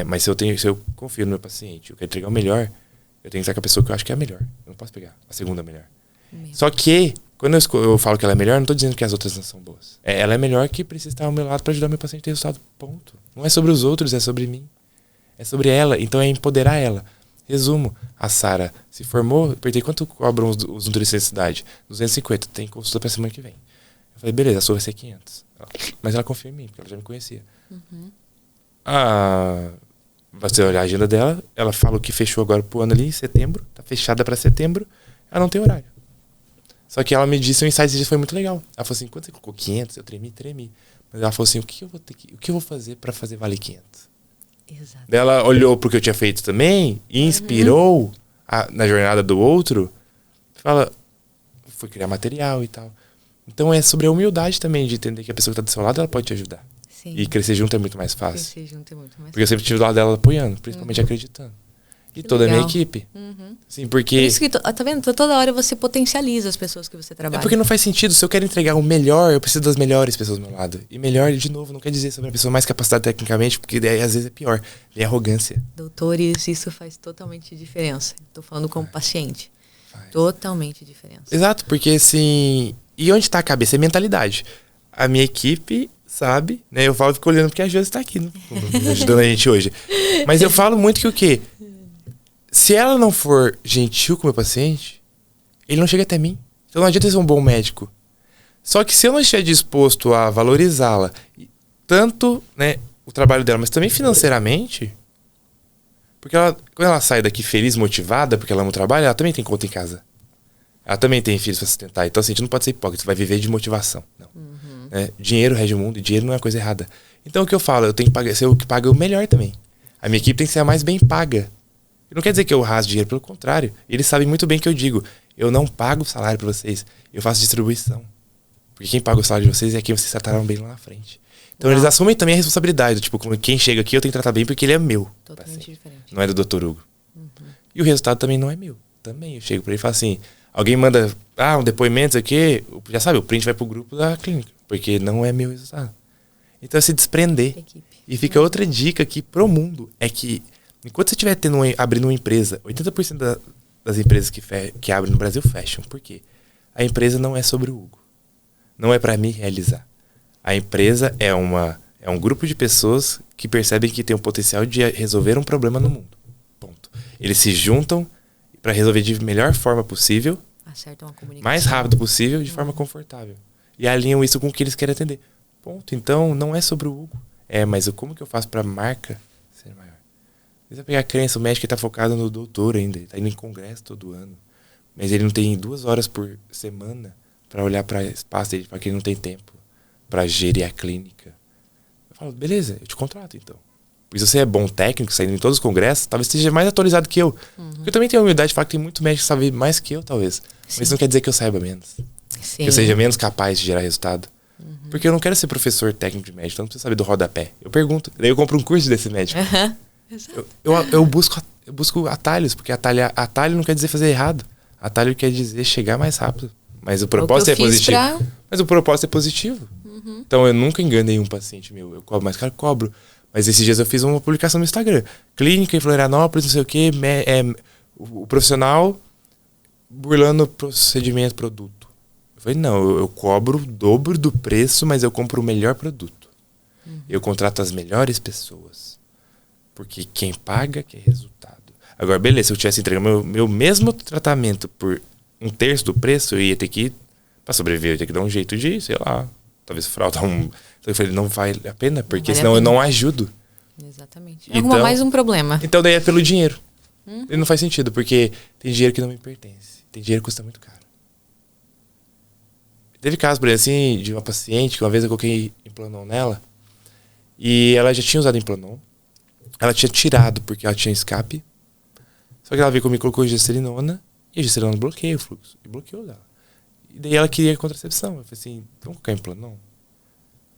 Mas se eu confio no meu paciente, eu quero entregar o melhor, eu tenho que estar com a pessoa que eu acho que é a melhor. Eu não posso pegar a segunda melhor. Só que Quando eu falo que ela é melhor, não tô dizendo que as outras não são boas. Ela é melhor que precisa estar ao meu lado para ajudar meu paciente a ter resultado, ponto. Não é sobre os outros, é sobre mim. É sobre ela, então é empoderar ela. Resumo, a Sara se formou, perguntei quanto cobram os nutricionistas da cidade? 250, tem consulta pra semana que vem. Eu falei, beleza, a sua vai ser 500. Mas ela confia em mim, porque ela já me conhecia. Você olhar a agenda dela, ela fala o que fechou agora pro ano ali, em setembro, tá fechada pra setembro, ela não tem horário. Só que ela me disse um insight que foi muito legal. Ela falou assim, quando você colocou 500, eu tremi. Mas ela falou assim, o que eu vou fazer pra fazer valer 500? Exato. Ela olhou pro que eu tinha feito também e inspirou na jornada do outro. Fala, foi criar material e tal. Então é sobre a humildade também, de entender que a pessoa que tá do seu lado, ela pode te ajudar. Sim. E crescer junto é muito mais fácil. Crescer junto é muito mais Porque eu sempre estive do lado dela apoiando, principalmente acreditando. E Que toda a minha legal. equipe. Sim, Por porque... isso que, tá vendo? Toda hora você potencializa as pessoas que você trabalha. É porque não faz sentido. Se eu quero entregar o melhor, eu preciso das melhores pessoas do meu lado. E melhor, de novo, não quer dizer sobre a pessoa mais capacitada tecnicamente, porque daí às vezes é pior. É arrogância. Doutores, isso faz totalmente diferença. Estou falando como paciente. Faz. Totalmente diferença. Exato, porque assim... E onde tá a cabeça? É mentalidade. A minha equipe sabe, né? Eu falo, fico olhando porque a Josi tá aqui, né? Ajudando a gente hoje. Mas eu falo muito que o quê? Se ela não for gentil com o meu paciente, ele não chega até mim. Então não adianta ser um bom médico. Só que se eu não estiver disposto a valorizá-la, tanto, né, o trabalho dela, mas também financeiramente, porque quando ela sai daqui feliz, motivada, porque ela ama o trabalho, ela também tem conta em casa. Ela também tem filhos para sustentar. Então assim, a gente não pode ser hipócrita, você vai viver de motivação. Não. Dinheiro rege o mundo e dinheiro não é coisa errada. Então o que eu falo, eu tenho que ser o que paga o melhor também. A minha equipe tem que ser a mais bem paga. Não quer dizer que eu raso dinheiro, pelo contrário. Eles sabem muito bem que eu digo, eu não pago salário para vocês, eu faço distribuição. Porque quem paga o salário de vocês é quem vocês trataram bem lá na frente. Então eles assumem também a responsabilidade. Tipo, quem chega aqui eu tenho que tratar bem porque ele é meu. Totalmente diferente. Não é do Dr. Hugo. E o resultado também não é meu. Também eu chego para ele e falo assim, alguém manda um depoimento aqui, já sabe, o print vai pro grupo da clínica. Porque não é meu resultado. Então é se desprender. Equipe. E fica outra dica aqui pro mundo, é que enquanto você estiver abrindo uma empresa, 80% das empresas que abrem no Brasil fecham. Por quê? A empresa não é sobre o Hugo. Não é para me realizar. A empresa é um grupo de pessoas que percebem que tem o potencial de resolver um problema no mundo. Ponto. Eles se juntam para resolver de melhor forma possível, Acertam a comunicação. mais rápido possível, de forma confortável. E alinham isso com o que eles querem atender. Ponto. Então, não é sobre o Hugo. Mas como que eu faço para a marca ser maior? Você vai pegar a crença, o médico está focado no doutor ainda, ele está indo em congresso todo ano. Mas ele não tem 2 horas por semana para olhar para espaço dele, porque ele não tem tempo para gerir a clínica. Eu falo, beleza, eu te contrato então. Porque se você é bom técnico, saindo em todos os congressos, talvez esteja mais atualizado que eu. Porque eu também tenho a humildade de falar que tem muito médico que sabe mais que eu, talvez. Mas isso não quer dizer que eu saiba menos. Sim. Que eu seja menos capaz de gerar resultado. Porque eu não quero ser professor técnico de médico, então não preciso saber do rodapé. Eu pergunto, daí eu compro um curso desse médico. Eu busco atalhos, porque atalho não quer dizer fazer errado. Atalho quer dizer chegar mais rápido. Mas o propósito é positivo. Mas o propósito é positivo. Então eu nunca enganei um paciente meu. Eu cobro mais caro, cobro. Mas esses dias eu fiz uma publicação no Instagram. Clínica em Florianópolis, não sei o quê. O profissional burlando procedimento, produto. Eu falei, não, eu cobro o dobro do preço, mas eu compro o melhor produto. Eu contrato as melhores pessoas. Porque quem paga quer resultado. Agora, beleza, se eu tivesse entregando meu mesmo tratamento por 1/3 do preço, eu ia ter que, para sobreviver, eu ia ter que dar um jeito de, sei lá, talvez fraudar um... Então eu falei, não vale a pena, porque senão eu não ajudo. Exatamente. Então, Arruma mais um problema. Então daí é pelo dinheiro. E não faz sentido, porque tem dinheiro que não me pertence. Tem dinheiro que custa muito caro. Teve caso, por exemplo, assim, de uma paciente que uma vez eu coloquei Implanon nela, e ela já tinha usado Implanon. Ela tinha tirado porque ela tinha escape. Só que ela veio comigo e colocou gestrinona, e a gestrinona bloqueia o fluxo. E bloqueou dela. E daí ela queria contracepção. Eu falei assim, vamos colocar Implanon?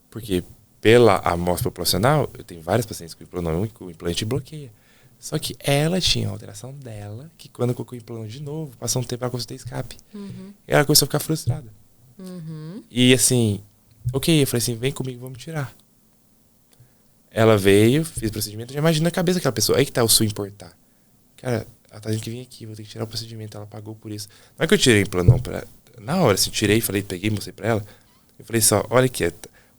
Porque pela amostra populacional, eu tenho várias pacientes com Implanon e o implante bloqueia. Só que ela tinha a alteração dela, que quando colocou o Implanon de novo, passou um tempo ela começou a ter escape. E ela começou a ficar frustrada. E assim, ok, eu falei assim, vem comigo, vamos tirar. Ela veio, fez o procedimento, já imagina a cabeça daquela pessoa. Aí que tá o importar. Cara, ela tá dizendo que vem aqui, vou ter que tirar o procedimento, ela pagou por isso. Não é que eu tirei Implanon pra... Na hora, assim, tirei, falei, peguei, mostrei pra ela. Eu falei só, olha aqui,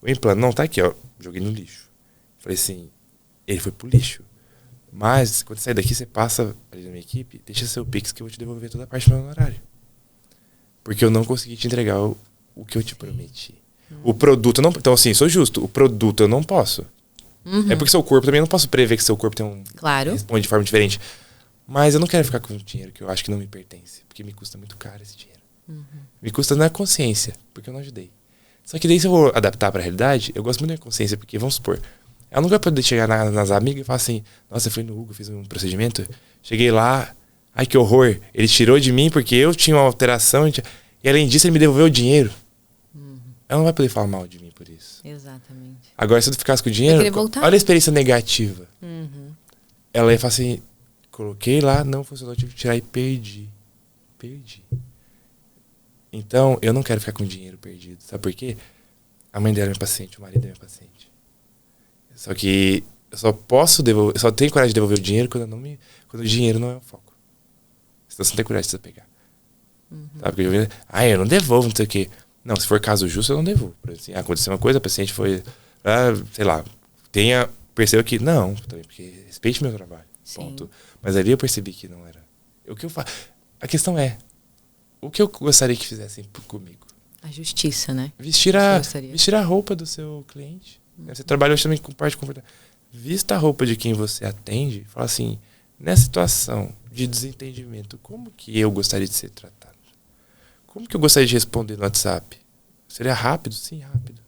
o implante não tá aqui, ó. Joguei no lixo. Falei assim, ele foi pro lixo. Mas, quando sair daqui, você passa ali na minha equipe, deixa seu Pix que eu vou te devolver toda a parte do meu honorário. Porque eu não consegui te entregar o que eu te prometi. O produto, eu não... Então, assim, sou justo. O produto eu não posso. É porque seu corpo também, eu não posso prever que seu corpo tem um... Claro. Responde de forma diferente. Mas eu não quero ficar com dinheiro que eu acho que não me pertence. Porque me custa muito caro esse dinheiro. Me custa na consciência, porque eu não ajudei. Só que daí, se eu vou adaptar pra realidade, eu gosto muito da minha consciência, porque, vamos supor, ela não vai poder chegar nas amigas e falar assim, nossa, eu fui no Hugo, fiz um procedimento, cheguei lá, ai que horror, ele tirou de mim porque eu tinha uma alteração, e além disso ele me devolveu o dinheiro. Ela não vai poder falar mal de mim por isso. Exatamente. Agora, se eu ficasse com o dinheiro, olha a experiência negativa. Ela ia falar assim, coloquei lá, não funcionou, tive que tirar e perdi. Então, eu não quero ficar com dinheiro perdido. Sabe por quê? A mãe dela é minha paciente, o marido é minha paciente. Só que eu só posso devolver, eu só tenho coragem de devolver o dinheiro quando o dinheiro não é o foco. Senão você não tem coragem de você pegar. Sabe? Porque eu não devolvo, não sei o quê. Não, se for caso justo, eu não devolvo. Por exemplo, assim, aconteceu uma coisa, a paciente foi, sei lá, percebeu que não, também, porque respeite meu trabalho. Ponto. Mas ali eu percebi que não era. O que eu faço? A questão é, o que eu gostaria que fizessem comigo? A justiça, né? Vestir a roupa do seu cliente. Você trabalha hoje também com parte de comportamento. Vista a roupa de quem você atende. Fala assim, nessa situação de desentendimento, como que eu gostaria de ser tratado? Como que eu gostaria de responder no WhatsApp? Seria rápido? Sim, rápido.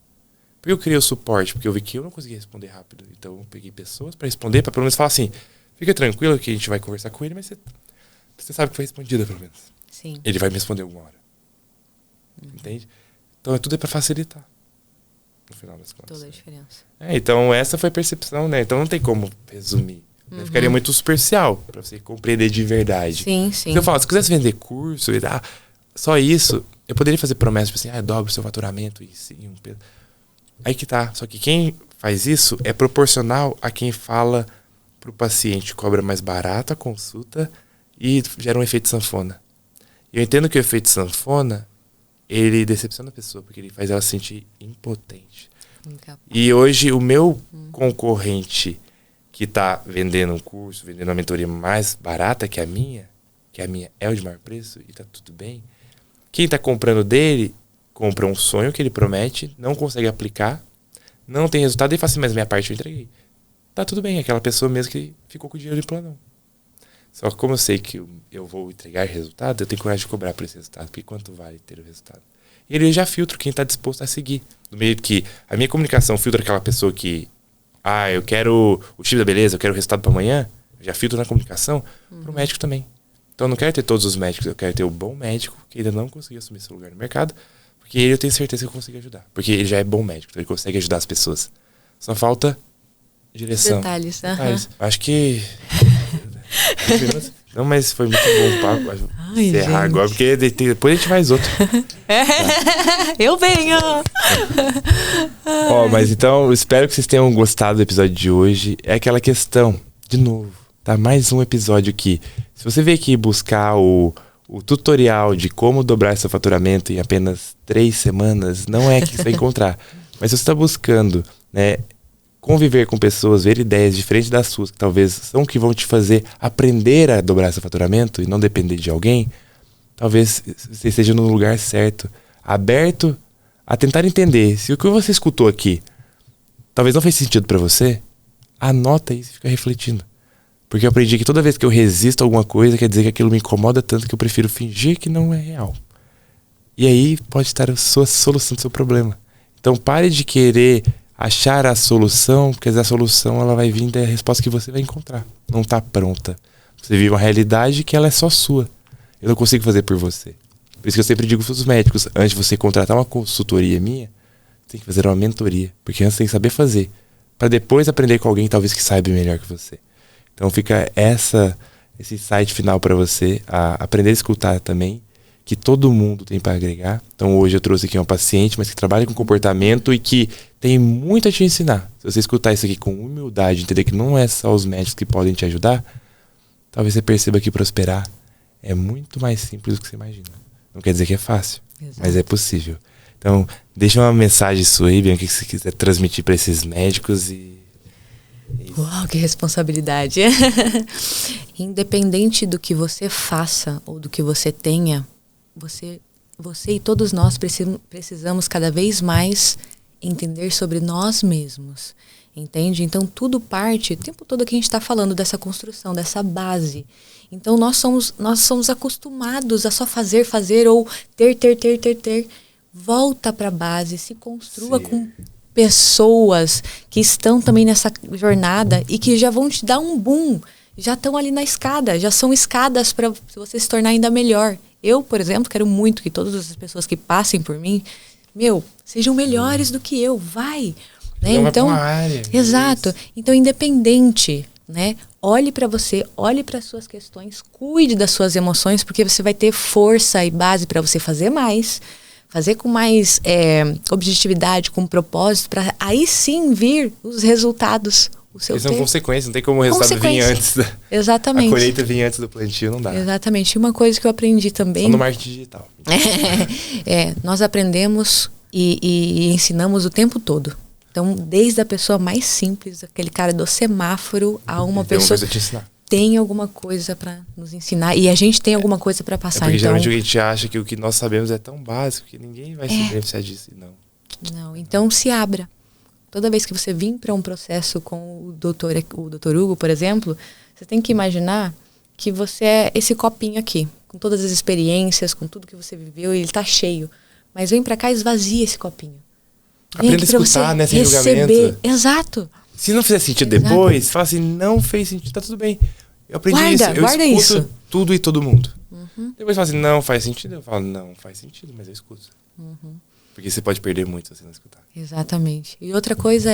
Porque eu criei o suporte, porque eu vi que eu não conseguia responder rápido. Então eu peguei pessoas para responder, para pelo menos falar assim, fica tranquilo que a gente vai conversar com ele, mas você sabe que foi respondida pelo menos. Sim. Ele vai me responder alguma hora. Entende? Então tudo é para facilitar. No final das contas. Toda a diferença. Então essa foi a percepção, né? Então não tem como resumir. Ficaria muito superficial para você compreender de verdade. Sim. Se eu falar, se quisesse vender curso e só isso, eu poderia fazer promessas, tipo assim, dobra o seu faturamento e sim, um peso. Aí que tá. Só que quem faz isso é proporcional a quem fala pro paciente, cobra mais barato a consulta e gera um efeito sanfona. Eu entendo que o efeito sanfona, ele decepciona a pessoa, porque ele faz ela se sentir impotente. Incapaz. E hoje o meu concorrente que tá vendendo um curso, vendendo uma mentoria mais barata que a minha é o de maior preço e tá tudo bem. Quem tá comprando dele, compra um sonho que ele promete, não consegue aplicar, não tem resultado e fala assim, mas minha parte eu entreguei. Tá tudo bem, aquela pessoa mesmo que ficou com o dinheiro de plano. Só que como eu sei que eu vou entregar resultado, eu tenho coragem de cobrar por esse resultado. Porque quanto vale ter o resultado? E ele já filtra quem está disposto a seguir. Do meio que a minha comunicação filtra aquela pessoa que... eu quero o chip da beleza, eu quero o resultado para amanhã. Eu já filtro na comunicação pro médico também. Então eu não quero ter todos os médicos, eu quero ter o bom médico que ainda não conseguiu assumir seu lugar no mercado. Porque ele eu tenho certeza que eu consigo ajudar. Porque ele já é bom médico, então ele consegue ajudar as pessoas. Só falta direção. Detalhes. Acho que... Não, mas foi muito bom o papo. Encerrar agora, porque depois a gente faz outro. Eu venho! Mas então, eu espero que vocês tenham gostado do episódio de hoje. É aquela questão, de novo, tá? Mais um episódio aqui. Se você veio aqui buscar o tutorial de como dobrar seu faturamento em apenas 3 semanas, não é que você vai encontrar. Mas se você está buscando, né, conviver com pessoas, ver ideias diferentes das suas, que talvez são que vão te fazer aprender a dobrar seu faturamento e não depender de alguém, talvez você esteja no lugar certo, aberto a tentar entender se o que você escutou aqui talvez não fez sentido para você, anota isso e fica refletindo. Porque eu aprendi que toda vez que eu resisto a alguma coisa, quer dizer que aquilo me incomoda tanto que eu prefiro fingir que não é real. E aí pode estar a sua solução do seu problema. Então pare de querer achar a solução, porque a solução ela vai vir da resposta que você vai encontrar. Não está pronta. Você vive uma realidade que ela é só sua. Eu não consigo fazer por você. Por isso que eu sempre digo para os médicos, antes de você contratar uma consultoria minha, tem que fazer uma mentoria. Porque antes tem que saber fazer. Para depois aprender com alguém talvez que saiba melhor que você. Então fica esse insight final para você, a aprender a escutar também, que todo mundo tem para agregar. Então hoje eu trouxe aqui uma paciente, mas que trabalha com comportamento e que tem muito a te ensinar. Se você escutar isso aqui com humildade, entender que não é só os médicos que podem te ajudar, talvez você perceba que prosperar é muito mais simples do que você imagina. Não quer dizer que é fácil, Exato. mas é possível. Então, deixa uma mensagem sua aí, Bianca, que você quiser transmitir para esses médicos e... Uau, que responsabilidade. Independente do que você faça ou do que você tenha, você e todos nós precisamos cada vez mais entender sobre nós mesmos. Entende? Então tudo parte, o tempo todo que a gente está falando dessa construção, dessa base. Então nós somos acostumados a só fazer ou ter. Volta para a base, se construa com pessoas que estão também nessa jornada e que já vão te dar um boom, já estão ali na escada, já são escadas para você se tornar ainda melhor. Eu, por exemplo, quero muito que todas as pessoas que passem por mim, sejam melhores do que eu, vai. Né? Então, área, exato. Então, independente, né? Olhe para você, olhe para as suas questões, cuide das suas emoções, porque você vai ter força e base para você fazer mais, fazer com mais objetividade, com propósito, para aí sim vir os resultados. Eles são consequências, não tem como o resultado vir antes. Exatamente. A colheita vir antes do plantio, não dá. Exatamente. E uma coisa que eu aprendi também... Só no marketing digital. Nós aprendemos e ensinamos o tempo todo. Então, desde a pessoa mais simples, aquele cara do semáforo, a uma pessoa... Tem alguma coisa a te ensinar. Tem alguma coisa para nos ensinar. E a gente tem alguma coisa para passar. Porque geralmente a gente acha que o que nós sabemos é tão básico que ninguém vai se beneficiar disso. Não, então se abra. Toda vez que você vir para um processo com o doutor Hugo, por exemplo, você tem que imaginar que você é esse copinho aqui, com todas as experiências, com tudo que você viveu, e ele tá cheio. Mas vem para cá e esvazia esse copinho. Aprenda a escutar, né? Sem julgamento. Exato. Se não fizer sentido depois, fala assim, não fez sentido, tá tudo bem. Eu aprendi guarda eu escuto isso. Tudo e todo mundo. Depois fala assim, não faz sentido. Eu falo, não faz sentido, mas eu escuto. Porque você pode perder muito se você não escutar. Exatamente. E outra coisa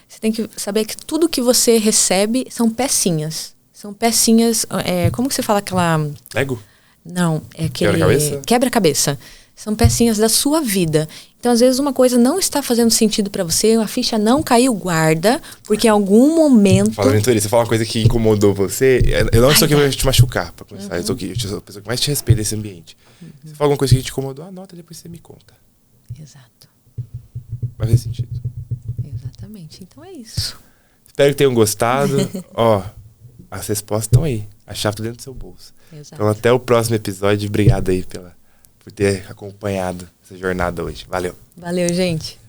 você tem que saber que tudo que você recebe são pecinhas. São pecinhas, como que você fala aquela... Lego? Não, é aquele... Quebra-cabeça? Quebra-cabeça. São pecinhas da sua vida. Então, às vezes, uma coisa não está fazendo sentido para você, a ficha não caiu, guarda, porque em algum momento... Fala, Ventura, você fala uma coisa que incomodou você, eu não estou aqui pra te machucar, pra começar. Eu sou a pessoa que mais te respeita nesse ambiente. Você fala alguma coisa que te incomodou, anota, depois você me conta. Exato. Vai fazer sentido. Exatamente. Então é isso. Espero que tenham gostado. As respostas estão aí. A chave tá dentro do seu bolso. Exato. Então até o próximo episódio. Obrigado aí por ter acompanhado essa jornada hoje. Valeu. Valeu, gente.